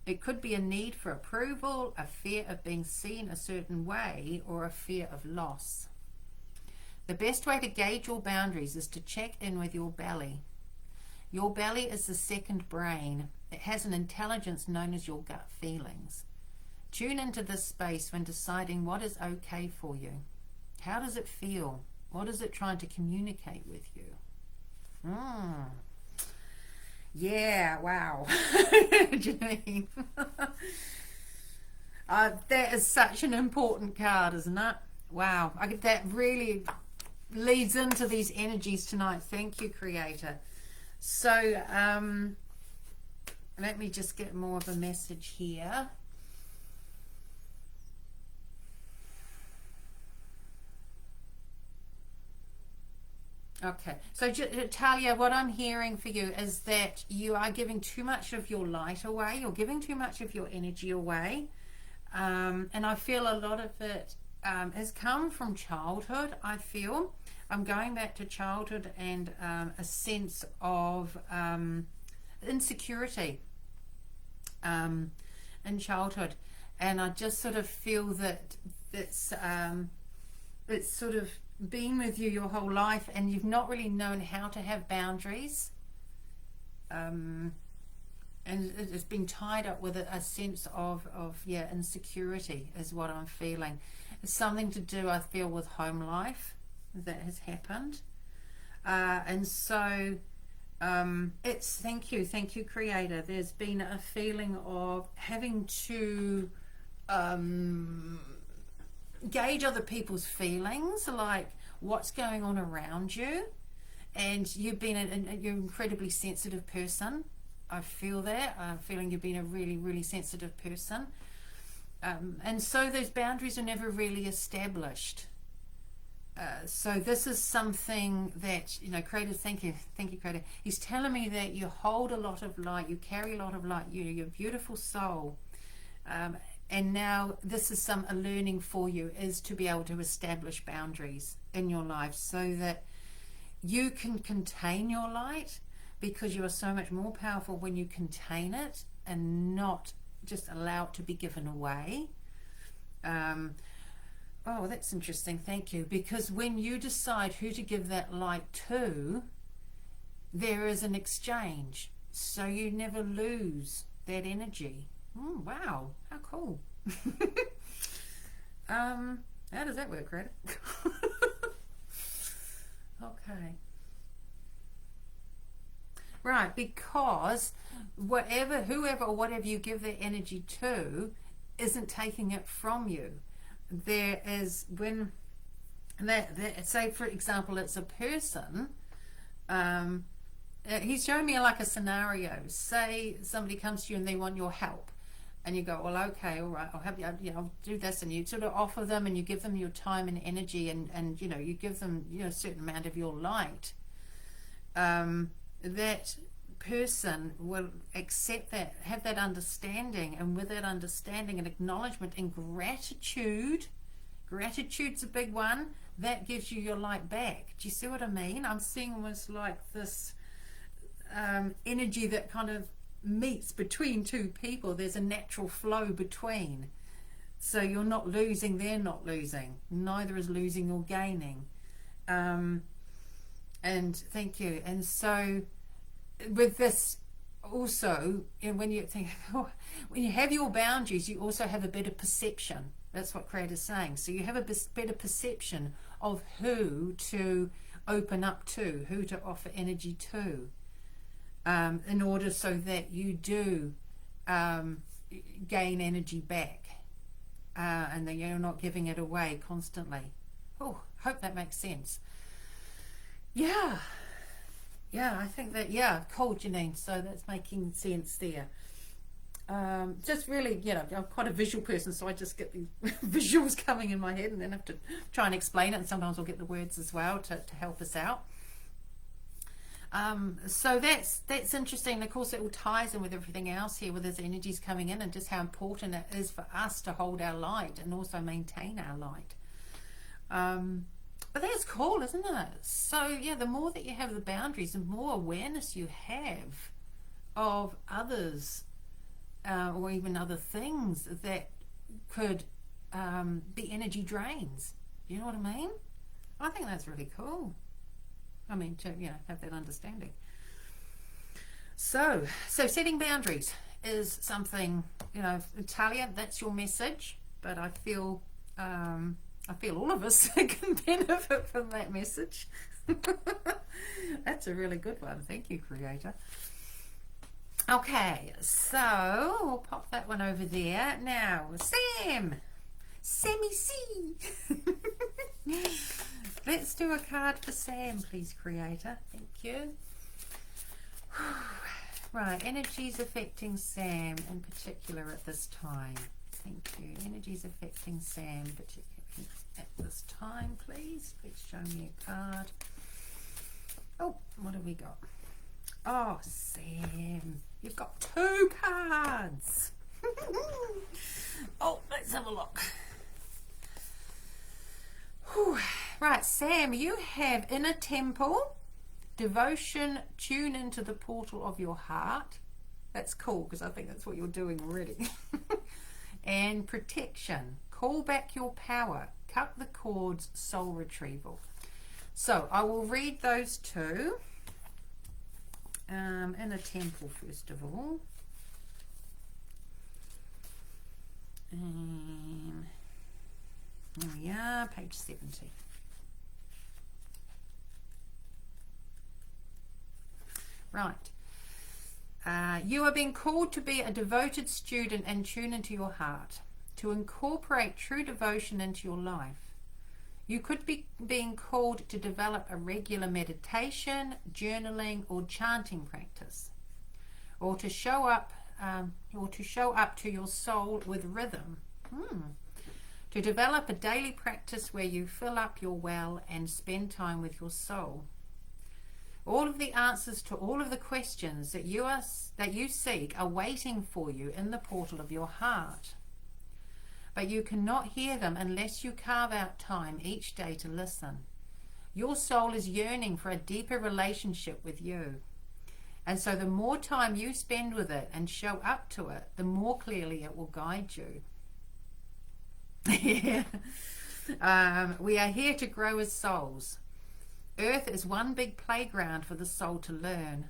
It could be a need for approval, a fear of being seen a certain way, or a fear of loss. The best way to gauge your boundaries is to check in with your belly. Your belly is the second brain. It has an intelligence known as your gut feelings. Tune into this space when deciding what is okay for you. How does it feel? What is it trying to communicate with you? Yeah, wow. Janine. That is such an important card, isn't it? Wow. That really leads into these energies tonight. Thank you, Creator. So, let me just get more of a message here. Okay, so Talia, what I'm hearing for you is that you are giving too much of your light away. You're giving too much of your energy away. And I feel a lot of it has come from childhood, I feel. I'm going back to childhood and a sense of insecurity in childhood. And I just sort of feel that it's sort of been with you your whole life, and you've not really known how to have boundaries, and it's been tied up with a sense of insecurity is what I'm feeling. It's something to do, I feel, with home life that has happened, and so it's thank you Creator. There's been a feeling of having to gauge other people's feelings, like what's going on around you, and you've been you're an incredibly sensitive person. I feel that. I'm feeling you've been a really, really sensitive person, and so those boundaries are never really established. So this is something that, Creator, thank you Creator. He's telling me that you hold a lot of light, you carry a lot of light, you're a beautiful soul. And now this is a learning for you, is to be able to establish boundaries in your life so that you can contain your light, because you are so much more powerful when you contain it and not just allow it to be given away. Oh, that's interesting. Thank you. Because when you decide who to give that light to, there is an exchange. So you never lose that energy. Wow, how cool. How does that work, right? Okay. Right, because whoever or whatever you give that energy to isn't taking it from you. There is, when say for example it's a person, he's showing me like a scenario. Say somebody comes to you and they want your help, and you go, well, okay, all right, I'll help you, I'll do this, and you sort of offer them and you give them your time and energy, and you give them a certain amount of your light. That person will accept that, have that understanding, and with that understanding and acknowledgement and gratitude's a big one, that gives you your light back. Do you see what I mean? I'm seeing almost like this energy that kind of meets between two people. There's a natural flow between, so you're not losing, they're not losing, neither is losing or gaining. And thank you. And so with this also, when you think, when you have your boundaries, you also have a better perception. That's what Creator's saying. So you have a better perception of who to open up to, who to offer energy to, in order so that you do gain energy back, and that you're not giving it away constantly. Oh, hope that makes sense. Yeah, I think that, cool, Janine. So that's making sense there. Just really, I'm quite a visual person, so I just get these visuals coming in my head and then have to try and explain it, and sometimes I'll get the words as well to help us out. So that's interesting. Of course, it all ties in with everything else here, with those energies coming in, and just how important it is for us to hold our light and also maintain our light. But that's cool, isn't it? So the more that you have the boundaries, the more awareness you have of others, or even other things that could be energy drains. You know what I mean? I think that's really cool. I mean, to have that understanding. So setting boundaries is something, Talia, that's your message. But I feel all of us can benefit from that message. That's a really good one. Thank you, Creator. Okay, so we'll pop that one over there. Now, Sam! Sammy C! Let's do a card for Sam, please, Creator. Thank you. Right, energies affecting Sam in particular at this time. Thank you. Energies affecting Sam particularly at this time, please. Please show me a card. Oh, what have we got? Oh, Sam, you've got 2 cards. Oh, let's have a look. Whew. Right, Sam, you have inner temple, devotion, tune into the portal of your heart. That's cool because I think that's what you're doing already. And protection, call back your power, cut the cords, soul retrieval. So I will read those 2. Inner temple first of all. Here we are, page 70. Right. You are being called to be a devoted student and tune into your heart, to incorporate true devotion into your life. You could be being called to develop a regular meditation, journaling, or chanting practice, or to show up to your soul with rhythm. To develop a daily practice where you fill up your well and spend time with your soul. All of the answers to all of the questions that you seek are waiting for you in the portal of your heart. But you cannot hear them unless you carve out time each day to listen. Your soul is yearning for a deeper relationship with you. And so the more time you spend with it and show up to it, the more clearly it will guide you. Yeah. We are here to grow as souls. Earth is one big playground for the soul to learn.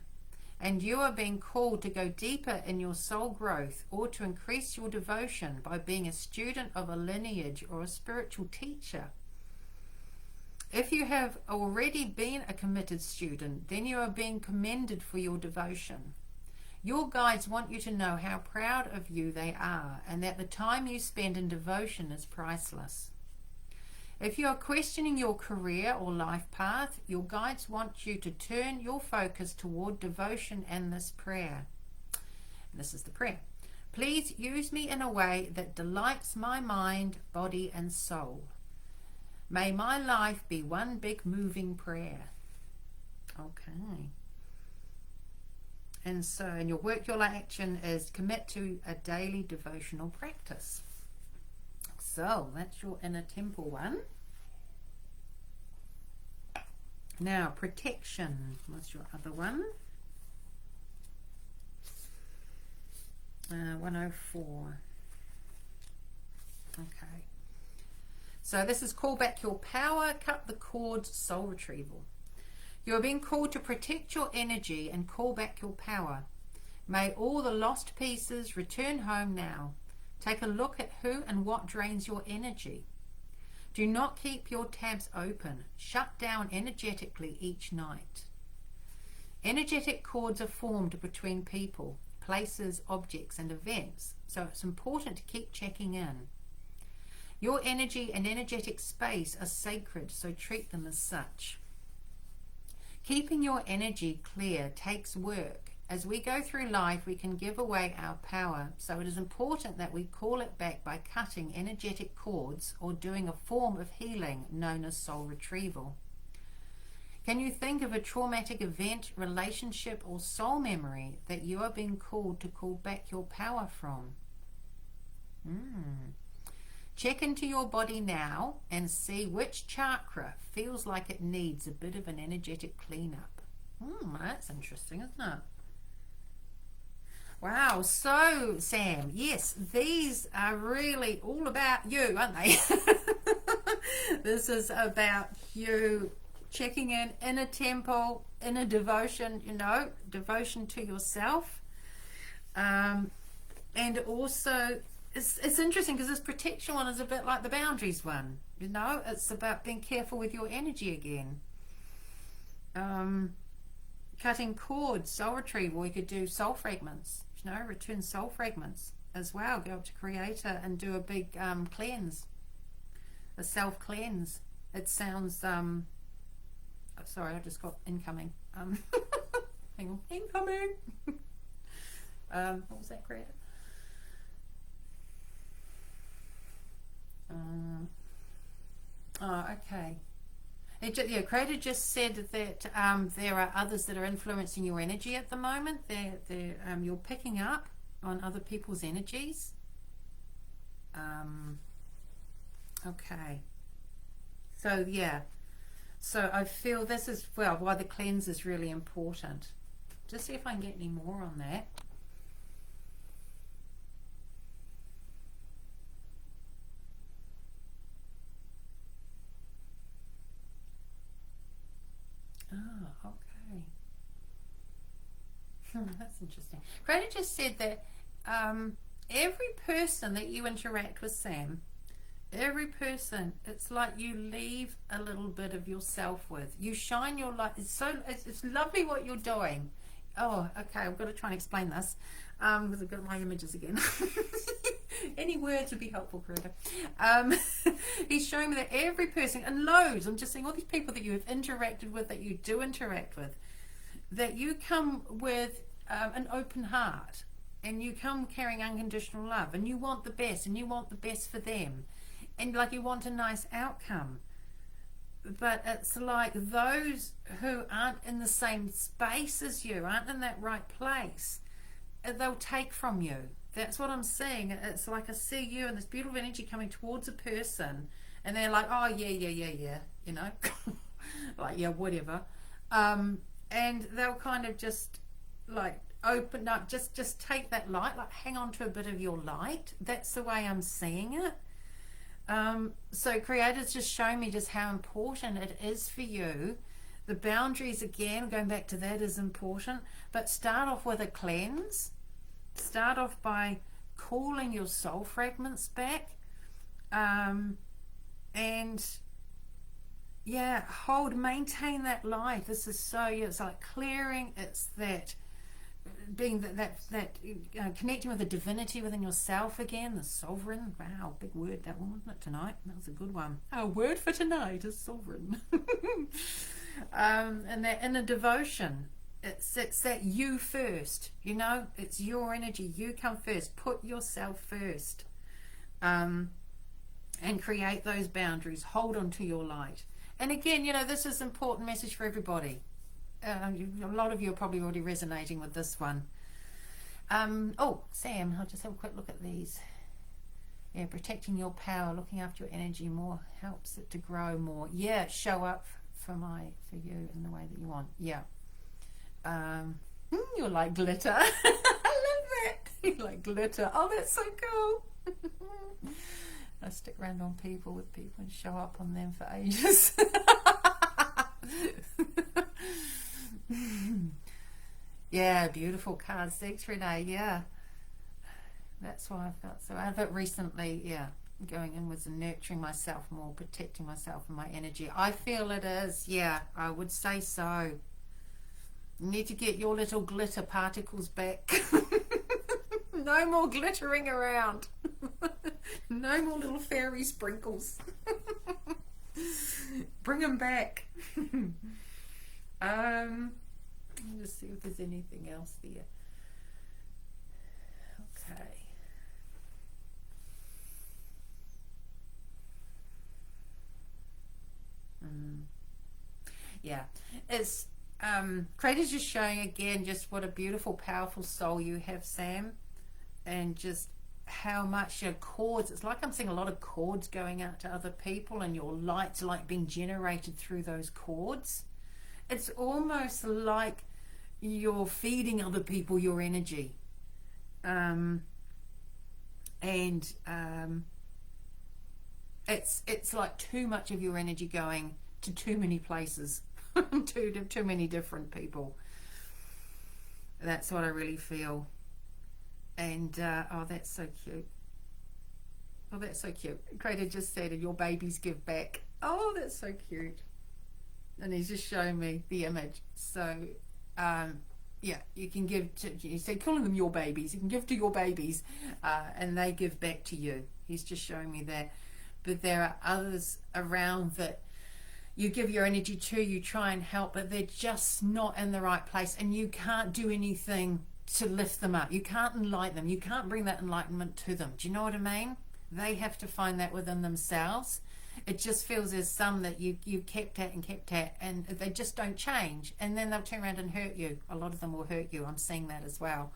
And you are being called to go deeper in your soul growth or to increase your devotion by being a student of a lineage or a spiritual teacher. If you have already been a committed student, then you are being commended for your devotion. Your guides want you to know how proud of you they are and that the time you spend in devotion is priceless. If you are questioning your career or life path, your guides want you to turn your focus toward devotion and this prayer. And this is the prayer. Please use me in a way that delights my mind, body, and soul. May my life be one big moving prayer. Okay. And so, and your work, your action is commit to a daily devotional practice. So that's your inner temple one. Now, protection. What's your other one? 104. Okay. So this is call back your power, cut the cords, soul retrieval. You are being called to protect your energy and call back your power. May all the lost pieces return home now. Take a look at who and what drains your energy. Do not keep your tabs open. Shut down energetically each night. Energetic cords are formed between people, places, objects, and events, so it's important to keep checking in. Your energy and energetic space are sacred, so treat them as such. Keeping your energy clear takes work. As we go through life, we can give away our power, so it is important that we call it back by cutting energetic cords or doing a form of healing known as soul retrieval. Can you think of a traumatic event, relationship, or soul memory that you are being called to call back your power from? Check into your body now and see which chakra feels like it needs a bit of an energetic cleanup. That's interesting, isn't it? Wow, so Sam, yes, these are really all about you, aren't they? This is about you checking in, inner temple, inner devotion, devotion to yourself. And also, it's interesting because this protection one is a bit like the boundaries one. It's about being careful with your energy again. cutting cords, soul retrieval. We could do soul fragments, you know, return soul fragments as well. Go up to creator and do a big cleanse, a self cleanse. It sounds sorry, I just got incoming. Hang on, incoming. What was that, creator? Oh, okay. Creator just said that there are others that are influencing your energy at the moment. You're picking up on other people's energies. Okay. So yeah. So I feel this is, well, why the cleanse is really important. Just see if I can get any more on that. Oh, okay. That's interesting. Creator just said that every person that you interact with, Sam, every person, it's like you leave a little bit of yourself with. You shine your light. It's lovely what you're doing. Oh, okay. I've got to try and explain this because I've got my images again. Any words would be helpful, Creator. He's showing me that every person, and loads, I'm just saying all these people that you have interacted with, that you do interact with, that you come with an open heart, and you come carrying unconditional love, and you want the best, and you want the best for them, and like you want a nice outcome. But it's like those who aren't in the same space as you, aren't in that right place, they'll take from you. That's what I'm seeing. It's like I see you and this beautiful energy coming towards a person, and they're like, oh yeah, you know, like yeah, whatever. And they'll kind of just like open up, just take that light, like hang on to a bit of your light. That's the way I'm seeing it. So Creator's just showing me just how important it is for you. The boundaries, again, going back to that, is important, but start off with a cleanse. Start off by calling your soul fragments back, and yeah, maintain that light. This is so, yeah, it's like clearing. It's that being that connecting with the divinity within yourself again, the sovereign. Wow, big word that one, wasn't it, tonight? That was a good one. Our word for tonight is sovereign. And that inner devotion. It's that you first, you know, it's your energy. You come first. Put yourself first, and create those boundaries. Hold on to your light. And again, you know, this is an important message for everybody. A lot of you are probably already resonating with this one. Oh, Sam, I'll just have a quick look at these. Yeah, protecting your power, looking after your energy more helps it to grow more. Yeah, show up for you in the way that you want. Yeah. You're like glitter. I love that. You're like glitter. Oh, that's so cool. I stick around on people and show up on them for ages. Yeah, beautiful cards. Thanks, Renee. Yeah, that's why I felt so out of it recently. Yeah, going inwards and nurturing myself more, protecting myself and my energy. I feel it is. Yeah, I would say so. You need to get your little glitter particles back. No more glittering around. No more little fairy sprinkles. Bring them back. Let me just see if there's anything else there. Okay. Yeah, it's Creator's just showing again just what a beautiful, powerful soul you have, Sam, and just how much your cords, it's like I'm seeing a lot of cords going out to other people, and your light's like being generated through those cords. It's almost like you're feeding other people your energy, it's like too much of your energy going to too many places. too many different people. That's what I really feel. And oh, that's so cute. Oh, that's so cute. Creator just said, your babies give back. Oh, that's so cute. And he's just showing me the image. So yeah, you can give to, you say calling them your babies, you can give to your babies, and they give back to you. He's just showing me that. But there are others around that you give your energy to, you try and help, but they're just not in the right place, and you can't do anything to lift them up. You can't enlighten them. You can't bring that enlightenment to them. Do you know what I mean? They have to find that within themselves. It just feels there's some that you kept at and they just don't change, and then they'll turn around and hurt you. A lot of them will hurt you. I'm seeing that as well.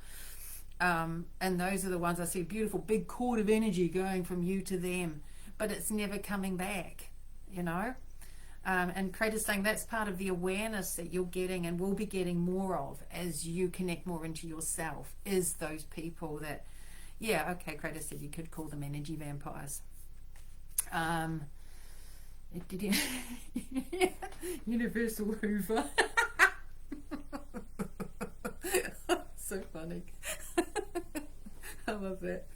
And those are the ones I see, beautiful big cord of energy going from you to them, but it's never coming back, you know. And Creator's saying that's part of the awareness that you're getting and will be getting more of as you connect more into yourself, is those people that, yeah, okay, Creator said you could call them energy vampires. Universal Hoover. So funny. I love that.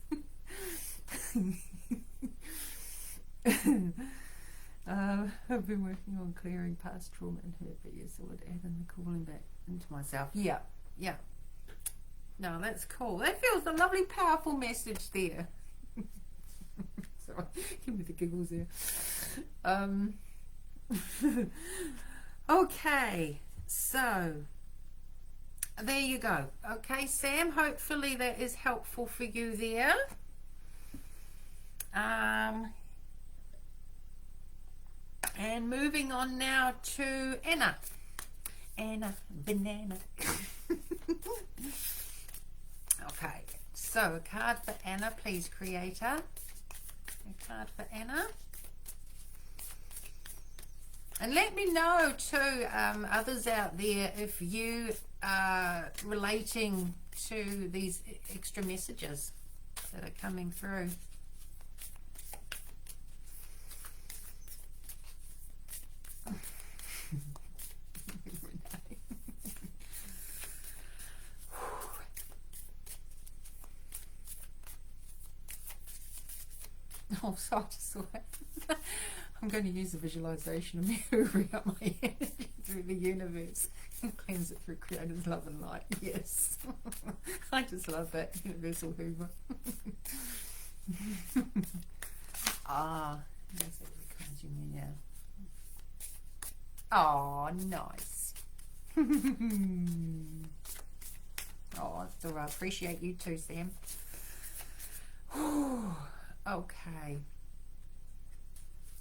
I've been working on clearing past trauma and hurt, but yes, I would add in the calling back into myself. Yeah, yeah. No, that's cool. That feels a lovely, powerful message there. Sorry, give me the giggles there. Okay, so there you go. Okay, Sam, hopefully that is helpful for you there. And moving on now to Anna. Anna Banana. Okay, so a card for Anna, please, Creator. A card for Anna. And let me know too, others out there, if you are relating to these extra messages that are coming through. Oh, so I just saw it. I'm going to use the visualization of me hoovering up my energy through the universe and cleanse it through Creator's love and light. Yes. I just love that. Universal Hoover. That's what it comes you mean, yeah. Oh, nice. Oh, it's all right. Appreciate you too, Sam. Okay.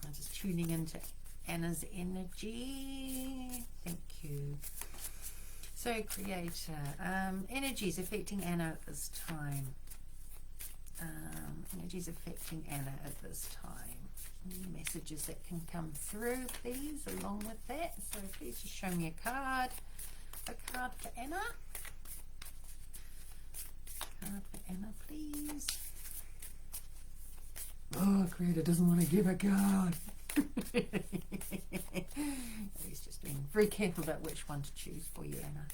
I'm just tuning into Anna's energy. Thank you. So, Creator, energies affecting Anna at this time. Energies affecting Anna at this time. Any messages that can come through, please, along with that. So, please just show me a card. A card for Anna. Card for Anna, please. Oh, Creator doesn't want to give a card. He's just being very careful about which one to choose for you, Anna.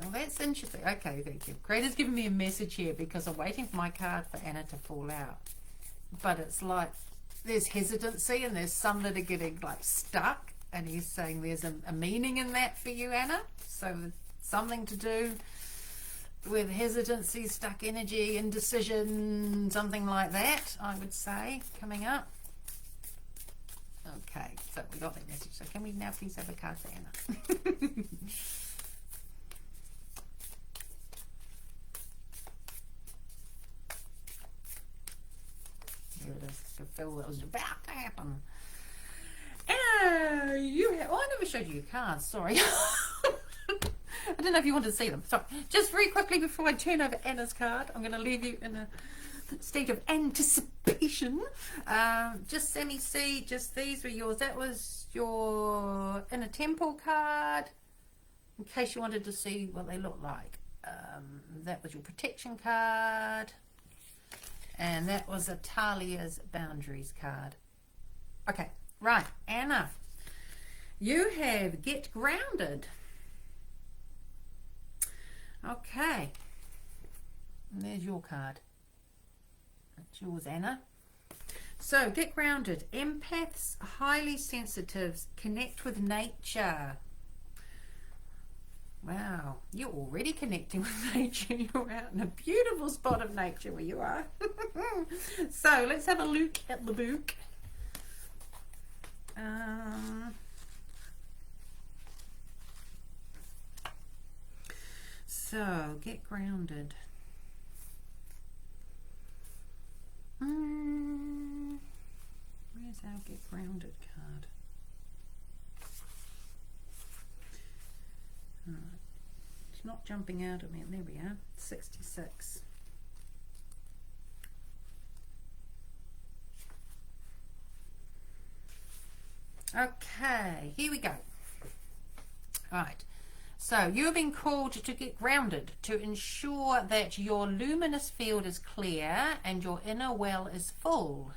Oh, that's interesting. Okay, thank you. Creator's giving me a message here because I'm waiting for my card for Anna to fall out. But it's like there's hesitancy and there's some that are getting like stuck, and he's saying there's a meaning in that for you, Anna. So something to do with hesitancy, stuck energy, indecision, something like that, I would say, coming up. Okay, so we got that message. So can we now please have a card for Anna? Here it is. I could feel what was about to happen. Anna, oh, I never showed you your cards, sorry. I don't know if you want to see them. So, just very quickly before I turn over Anna's card, I'm going to leave you in a state of anticipation. Just semi-see, just these were yours. That was your Inner Temple card, in case you wanted to see what they look like. That was your protection card. And that was a Talia's Boundaries card. Okay, right, Anna. You have Get Grounded. Okay, and there's your card. That's yours, Anna. So get grounded. Empaths, highly sensitives, connect with nature. Wow, you're already connecting with nature. You're out in a beautiful spot of nature where you are. So let's have a look at the book. So get grounded. Where's our get grounded card? It's not jumping out at me. There we are. 66. Okay, here we go. All right. So you have been called to get grounded, to ensure that your luminous field is clear and your inner well is full.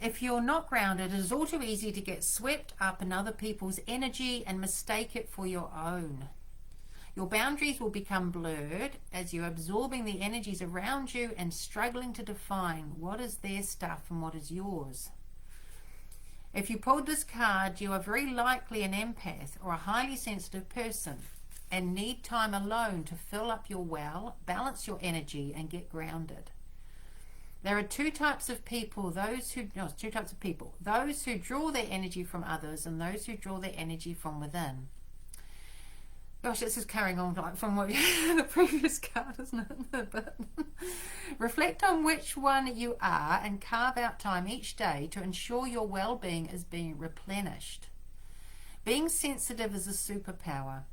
If you're not grounded, it is all too easy to get swept up in other people's energy and mistake it for your own. Your boundaries will become blurred as you're absorbing the energies around you and struggling to define what is their stuff and what is yours. If you pulled this card, you are very likely an empath or a highly sensitive person and need time alone to fill up your well, balance your energy, and get grounded. There are two types of people, those who draw their energy from others and those who draw their energy from within. Gosh, this is carrying on like from what the previous card, isn't it? But reflect on which one you are and carve out time each day to ensure your well-being is being replenished. Being sensitive is a superpower,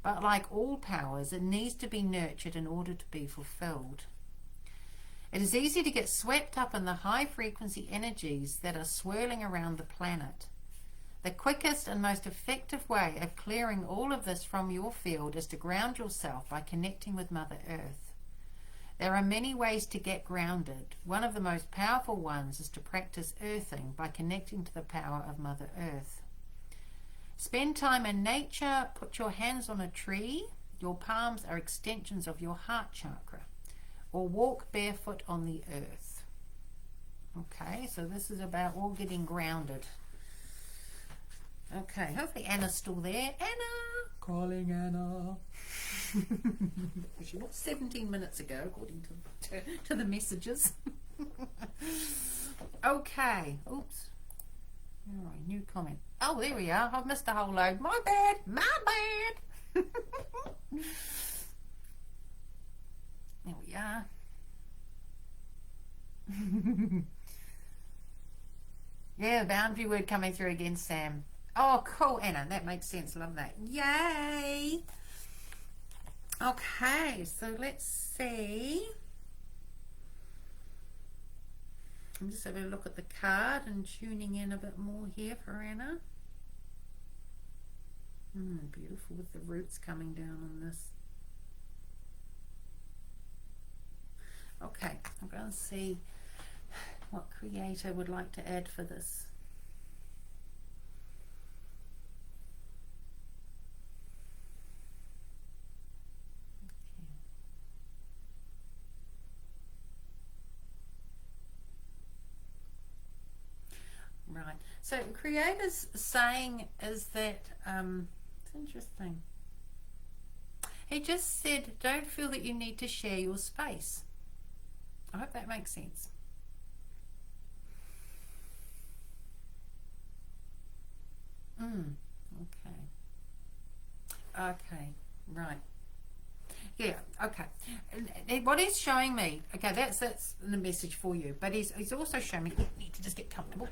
but like all powers, it needs to be nurtured in order to be fulfilled. It is easy to get swept up in the high-frequency energies that are swirling around the planet. The quickest and most effective way of clearing all of this from your field is to ground yourself by connecting with Mother Earth. There are many ways to get grounded. One of the most powerful ones is to practice earthing by connecting to the power of Mother Earth. Spend time in nature, put your hands on a tree, your palms are extensions of your heart chakra, or walk barefoot on the earth. Okay, so this is about all getting grounded. Okay, hopefully Anna's still there. Anna! Calling Anna. She was 17 minutes ago, according to the messages. Okay. Oops. All right, new comment. Oh, there we are. I've missed a whole load. My bad. My bad. There we are. Yeah, boundary word coming through again, Sam. Oh, cool, Anna. That makes sense. Love that. Yay. Okay, so let's see. I'm just having a look at the card and tuning in a bit more here for Anna. Beautiful with the roots coming down on this. Okay, I'm going to see what creator would like to add for this. Right, so creator's saying is that it's interesting. He just said don't feel that you need to share your space. I hope that makes sense. Okay, right. Yeah, okay. And what he's showing me, okay, that's the message for you, but he's also showing me, you need to just get comfortable,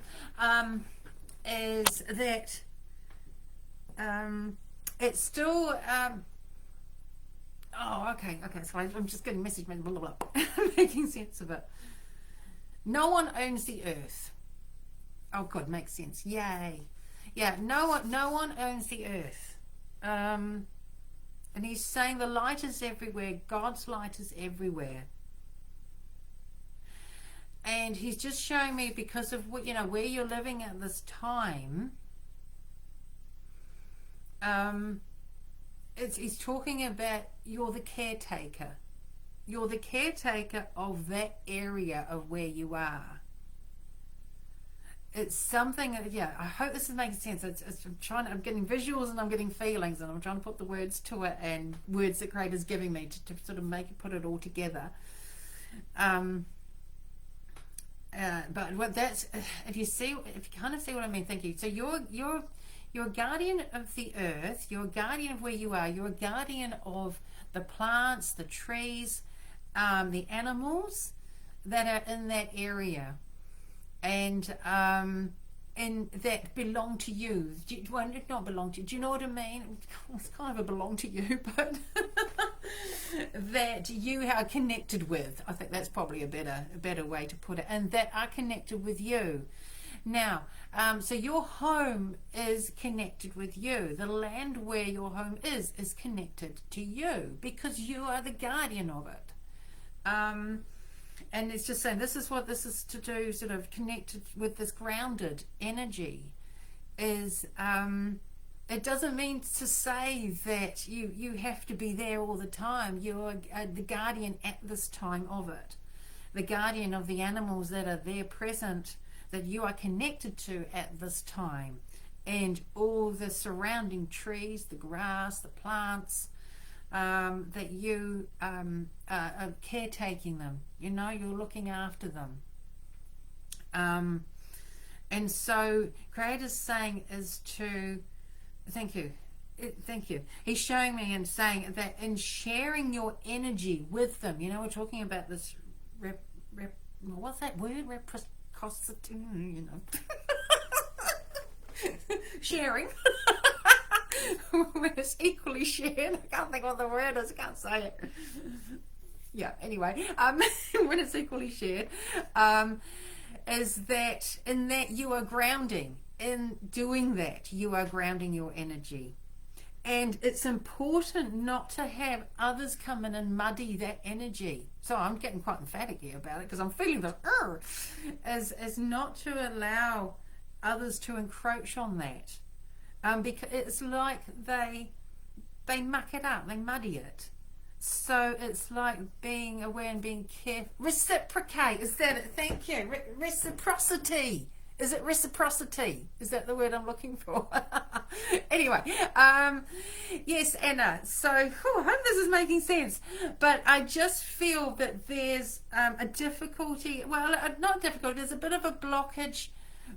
is that it's still, oh, okay, so I'm just getting message, blah, blah, blah, making sense of it. No one owns the earth. Oh, God, makes sense. Yay. Yeah, no one owns the earth. And he's saying the light is everywhere. God's light is everywhere. And he's just showing me because of what, where you're living at this time. He's talking about you're the caretaker. you're the caretaker of that area of where you are. It's something, yeah, I hope this is making sense. I'm getting visuals and I'm getting feelings, and I'm trying to put the words to it, and words that Creator's giving me to sort of put it all together. But what that's, if you kind of see what I mean, thank you. So you're a guardian of the earth, you're a guardian of where you are, you're a guardian of the plants, the trees, the animals that are in that area, and that belong to you. Well, not belong to you. Do you know what I mean? It's kind of a belong to you, but that you are connected with. I think that's probably a better way to put it, and that are connected with you. Now, so your home is connected with you. The land where your home is connected to you, because you are the guardian of it. And it's just saying, this is what this is to do, sort of connected with this grounded energy, is it doesn't mean to say that you have to be there all the time. You are the guardian at this time of it, the guardian of the animals that are there present, that you are connected to at this time, and all the surrounding trees, the grass, the plants, that you are caretaking them. You know, you're looking after them. And so Creator's saying is to, thank you. He's showing me and saying that in sharing your energy with them, you know, we're talking about this what's that word? Reciprocity, you know. Sharing. When it's equally shared, I can't think what the word is, I can't say it. Yeah, anyway, when it's equally shared, is that in that you are grounding. In doing that, you are grounding your energy. And it's important not to have others come in and muddy that energy. So I'm getting quite emphatic here about it, because I'm feeling the is not to allow others to encroach on that. Because it's like they muck it up, they muddy it. So it's like being aware and being careful. Reciprocate, is that it? Thank you. Reciprocity. Is it reciprocity? Is that the word I'm looking for? Anyway, yes, Anna. So I hope this is making sense. But I just feel that there's a difficulty. Well, not difficulty. There's a bit of a blockage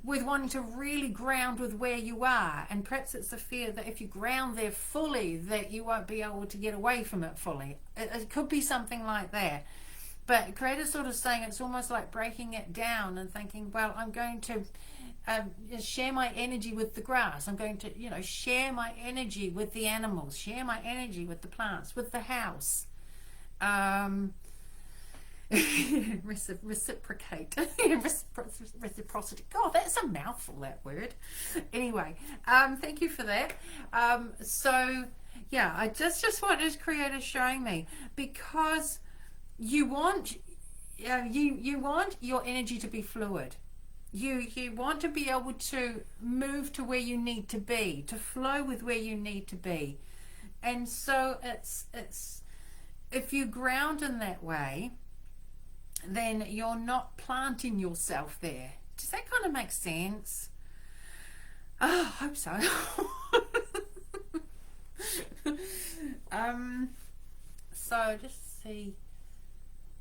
with wanting to really ground with where you are, and perhaps it's a fear that if you ground there fully, that you won't be able to get away from it fully. It could be something like that. But Creator's sort of saying it's almost like breaking it down and thinking, well, I'm going to share my energy with the grass. I'm going to, you know, share my energy with the animals, share my energy with the plants, with the house. Reciprocate. Reciprocity. God, that's a mouthful, that word. Anyway, thank you for that. So yeah, I just what is Creator showing me, because you want you want your energy to be fluid. You want to be able to move to where you need to be, to flow with where you need to be. And so it's if you ground in that way, then you're not planting yourself there. Does that kind of make sense? Oh, I hope so. So just see.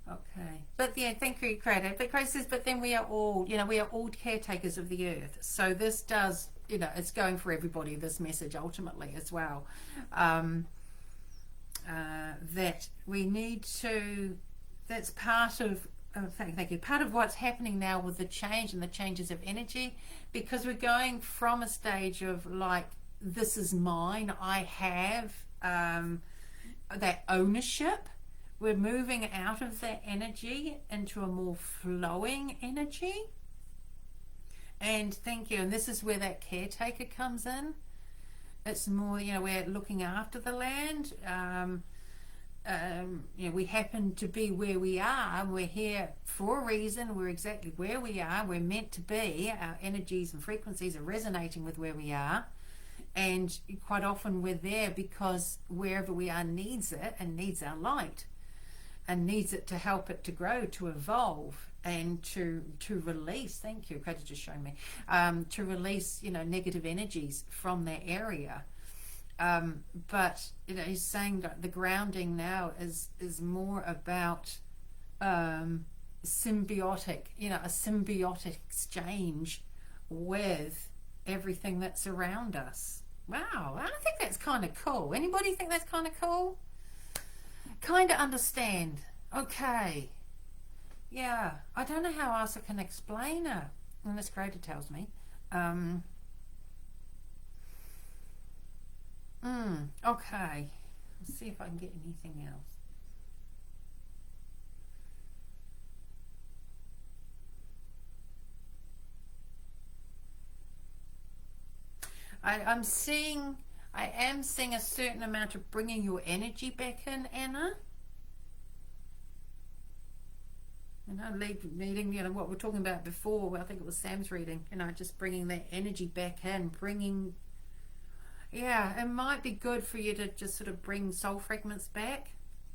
Okay. But yeah, thank you, Creator. But Creator says, but then we are all, you know, we are all caretakers of the earth. So this does, you know, it's going for everybody, this message ultimately as well. That we need to, that's part of, thank you, part of what's happening now with the change and the changes of energy, because we're going from a stage of like, this is mine, I have that ownership. We're moving out of that energy into a more flowing energy. And thank you. And this is where that caretaker comes in. It's more, you know, we're looking after the land. You know, we happen to be where we are. We're here for a reason. We're exactly where we are. We're meant to be. Our energies and frequencies are resonating with where we are. And quite often we're there because wherever we are needs it and needs our light. and needs it to help it to grow, to evolve, and to release. Thank you, Cody's just showing me, to release, you know, negative energies from that area. But you know, he's saying that the grounding now is more about symbiotic, you know, a symbiotic exchange with everything that's around us. Wow, I think that's kind of cool. Anybody think that's kind of cool? Kind of understand. Okay. Yeah, I don't know how else I can explain it unless Creator tells me. Okay. Let's see if I can get anything else. I am seeing a certain amount of bringing your energy back in, Anna. You know, needing, you know, what we're talking about before. I think it was Sam's reading. You know, just bringing that energy back in, bringing. Yeah, it might be good for you to just sort of bring soul fragments back,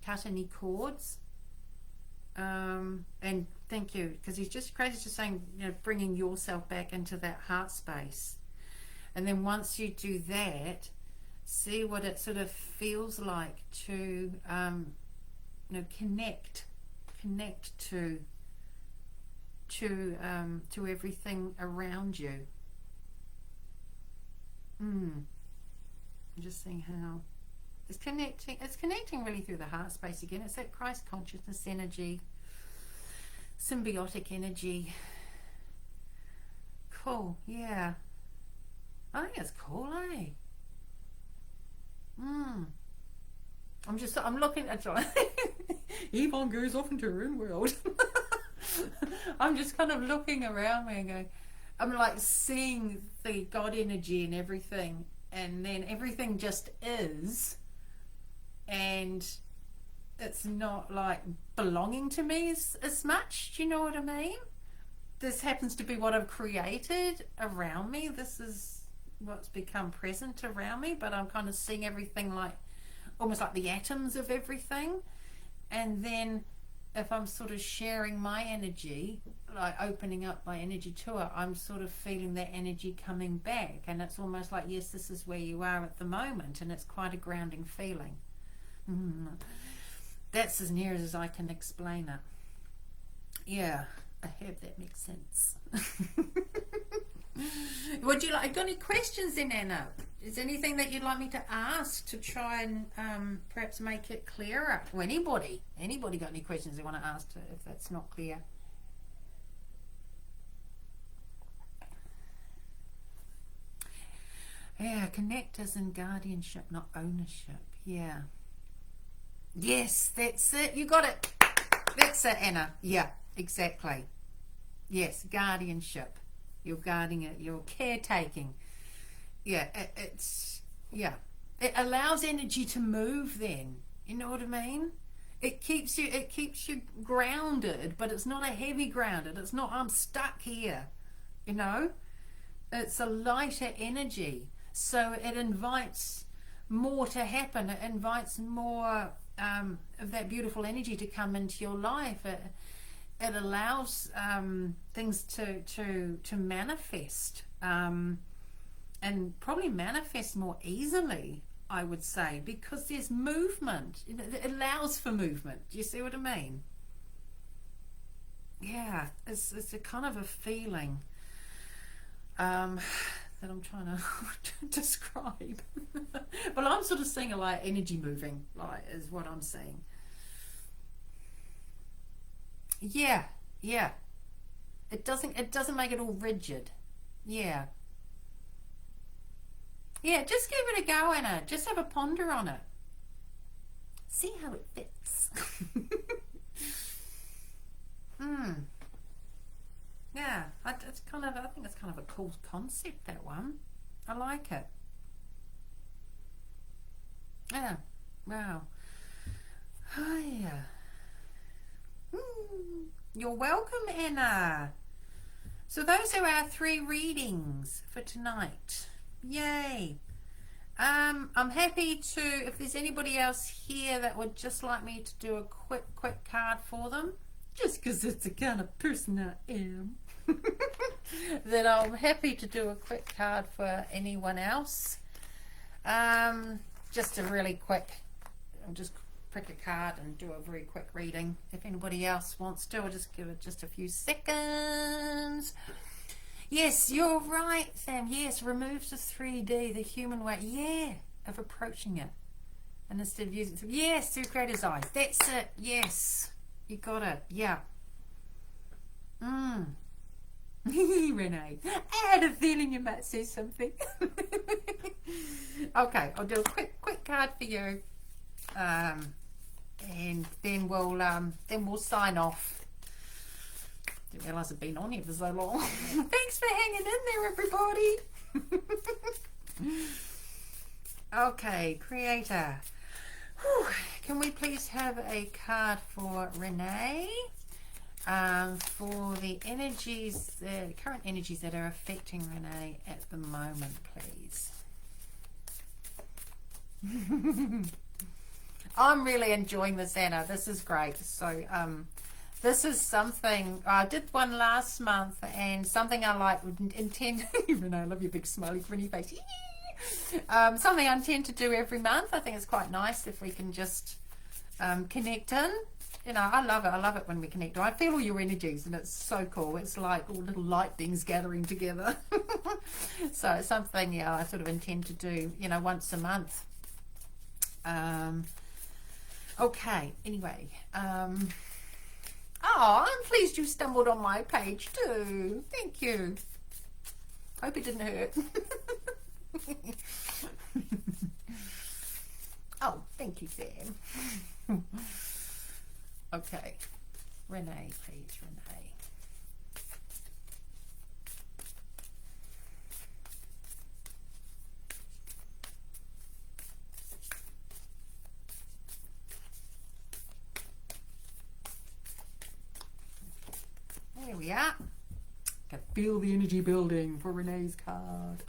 cut any cords. And thank you, because he's just saying, you know, bringing yourself back into that heart space. And then once you do that, see what it sort of feels like to, you know, connect to everything around you. I'm just seeing how it's connecting. It's connecting really through the heart space again. It's that Christ consciousness energy, symbiotic energy. Cool. Yeah. I think it's cool, eh? I'm looking at Yvonne goes off into her own world. I'm just kind of looking around me and going, I'm like seeing the God energy and everything, and then everything just is, and it's not like belonging to me as much. Do you know what I mean? This happens to be what I've created around me. This is what's become present around me, but I'm kind of seeing everything like almost like the atoms of everything. And then if I'm sort of sharing my energy, like opening up my energy to it, I'm sort of feeling that energy coming back, and it's almost like, yes, this is where you are at the moment, and it's quite a grounding feeling. That's as near as I can explain it. Yeah, I hope that makes sense. Would you like, got any questions then, Anna? Is there anything that you'd like me to ask to try and perhaps make it clearer? Or anybody got any questions they want to ask if that's not clear? Yeah, connect as in guardianship, not ownership. Yeah. Yes, that's it. You got it. That's it, Anna. Yeah, exactly. Yes, guardianship. You're guarding it. You're caretaking. Yeah, it allows energy to move. Then you know what I mean. It keeps you grounded, but it's not a heavy grounded. It's not I'm stuck here. You know, it's a lighter energy, so it invites more to happen. It invites more of that beautiful energy to come into your life. It allows things to manifest, and probably manifest more easily, I would say, because there's movement. It allows for movement. Do you see what I mean? Yeah, it's a kind of a feeling that I'm trying to describe. Well, I'm sort of seeing a like energy moving, like is what I'm seeing. Yeah. It doesn't make it all rigid. Yeah. Yeah, just give it a go, Anna. Just have a ponder on it. See how it fits. Yeah, I think it's kind of a cool concept, that one. I like it. Yeah. Wow. Oh, yeah. You're welcome, Anna. So those are our 3 readings for tonight. Yay. I'm happy to, if there's anybody else here that would just like me to do a quick card for them, just because it's the kind of person I am, then I'm happy to do a quick card for anyone else. Just a really quick, I'll just pick a card and do a very quick reading. If anybody else wants to, I'll just give it just a few seconds. Yes, you're right, Sam. Yes, removes the 3D, the human way, yeah, of approaching it. And instead of using it, yes, through creator's eyes. That's it, yes. You got it, yeah. Renee, I had a feeling you might say something. Okay, I'll do a quick card for you. And then we'll sign off. Didn't realise I've been on here for so long. Thanks for hanging in there, everybody. Okay, creator. Whew. Can we please have a card for Renee? For the energies, the current energies that are affecting Renee at the moment, please. I'm really enjoying this, Anna. This is great. So, this is something, I did one last month, and something I like would intend, Renee, I love your big smiley grinny face. Something I intend to do every month. I think it's quite nice if we can just connect in. You know, I love it. I love it when we connect. I feel all your energies, and it's so cool. It's like all little light things gathering together. So it's something, yeah, I sort of intend to do, you know, once a month. Okay, anyway. Oh, I'm pleased you stumbled on my page too. Thank you. Hope it didn't hurt. Oh, thank you, Sam. Okay, Renee, please, Renee. There we are. I can feel the energy building for Renee's card.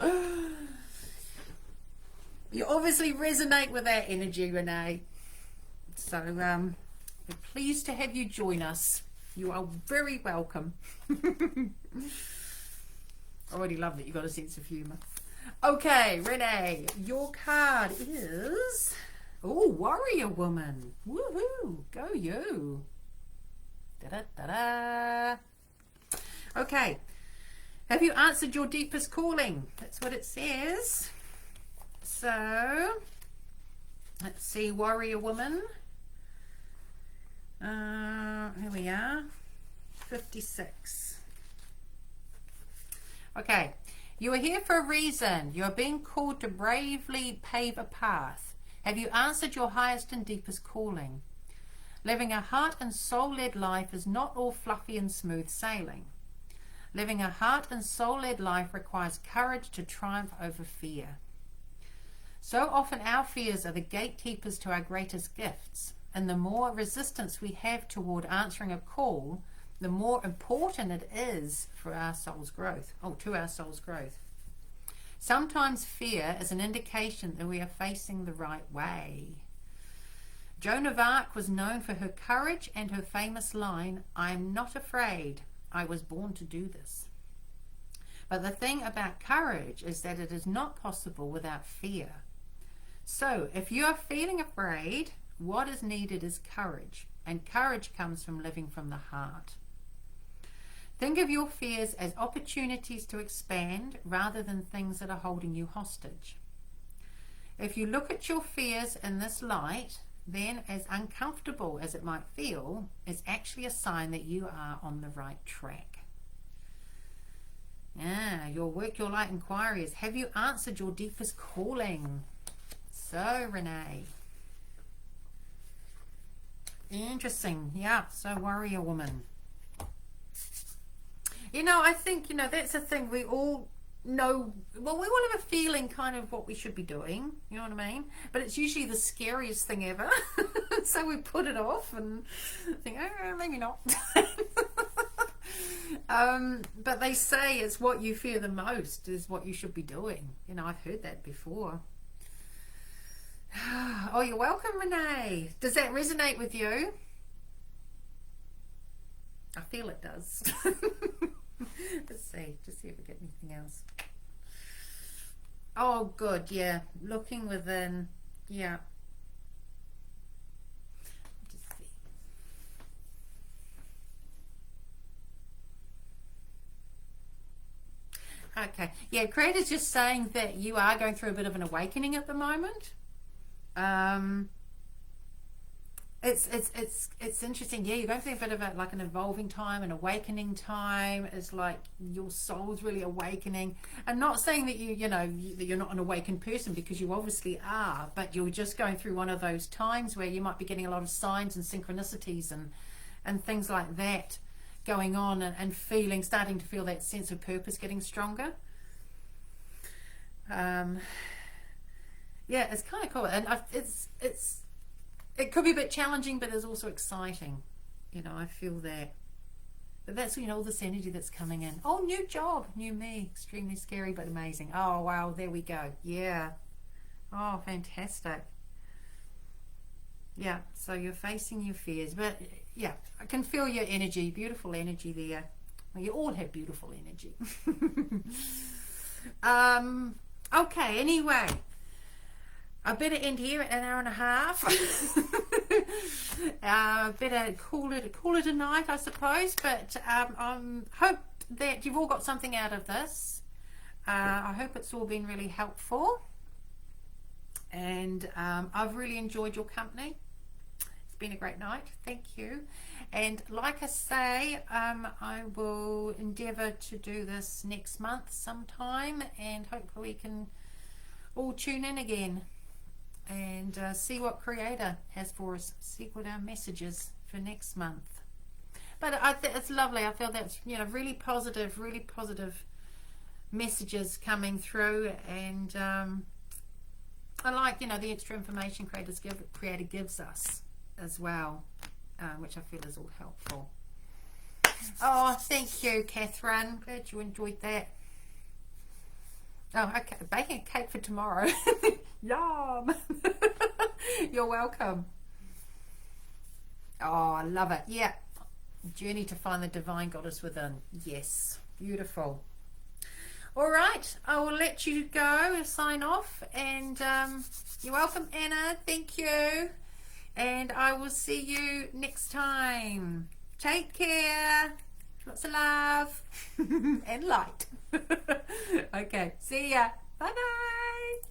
You obviously resonate with that energy, Renee. So, we're pleased to have you join us. You are very welcome. I already love that you got a sense of humour. Okay, Renee, your card is... Oh, Warrior Woman. Woohoo! Go you. Da-da-da-da. Okay. Have you answered your deepest calling? That's what it says. So, let's see, Warrior Woman. Here we are. 56. Okay. You are here for a reason. You are being called to bravely pave a path. Have you answered your highest and deepest calling? Living a heart and soul-led life is not all fluffy and smooth sailing. Living a heart and soul-led life requires courage to triumph over fear. So often our fears are the gatekeepers to our greatest gifts, and the more resistance we have toward answering a call, the more important it is for our soul's growth, to our soul's growth. Sometimes fear is an indication that we are facing the right way. Joan of Arc was known for her courage and her famous line, "I am not afraid, I was born to do this." But the thing about courage is that it is not possible without fear. So if you are feeling afraid, what is needed is courage, and courage comes from living from the heart. Think of your fears as opportunities to expand rather than things that are holding you hostage. If you look at your fears in this light, then as uncomfortable as it might feel, it's actually a sign that you are on the right track. Your work, your light inquiry is, have you answered your deepest calling? So, Renee. Interesting. Yeah, so Warrior Woman. You know, I think, you know, that's the thing. We all know, well, we all have a feeling kind of what we should be doing, you know what I mean? But it's usually the scariest thing ever. So we put it off and think, oh, maybe not. But they say it's what you fear the most is what you should be doing. You know, I've heard that before. Oh, you're welcome, Renee. Does that resonate with you? I feel it does. Let's see. Just see if we get anything else. Oh, good. Yeah. Looking within. Yeah. Just see. Okay. Yeah, Creator's just saying that you are going through a bit of an awakening at the moment. It's interesting. Yeah, you're going through a bit of like an evolving time, an awakening time. It's like your soul's really awakening. And not saying that that you're not an awakened person, because you obviously are, but you're just going through one of those times where you might be getting a lot of signs and synchronicities and things like that going on, and starting to feel that sense of purpose getting stronger. Yeah, it's kind of cool, and it could be a bit challenging, but it's also exciting. I feel that. But that's, all this energy that's coming in. Oh, new job, new me. Extremely scary, but amazing. Oh, wow, there we go. Yeah. Oh, fantastic. Yeah, so you're facing your fears. But, yeah, I can feel your energy. Beautiful energy there. Well, you all have beautiful energy. Okay, anyway. I better end here at an hour and a half. Better call it a night, I suppose. But I hope that you've all got something out of this. I hope it's all been really helpful. And I've really enjoyed your company. It's been a great night. Thank you. And like I say, I will endeavour to do this next month sometime. And hopefully we can all tune in again. And see what Creator has for us, see what our message is for next month. But it's lovely. I feel that's really positive messages coming through, and I like the extra information Creator gives us as well, which I feel is all helpful. Oh, thank you, Catherine. Glad you enjoyed that. Oh, okay. Baking a cake for tomorrow. Yum. You're welcome. Oh, I love it. Yeah. Journey to find the divine goddess within. Yes. Beautiful. All right. I will let you go, sign off. And you're welcome, Anna. Thank you. And I will see you next time. Take care. Lots of love and light. Okay, see ya. Bye bye.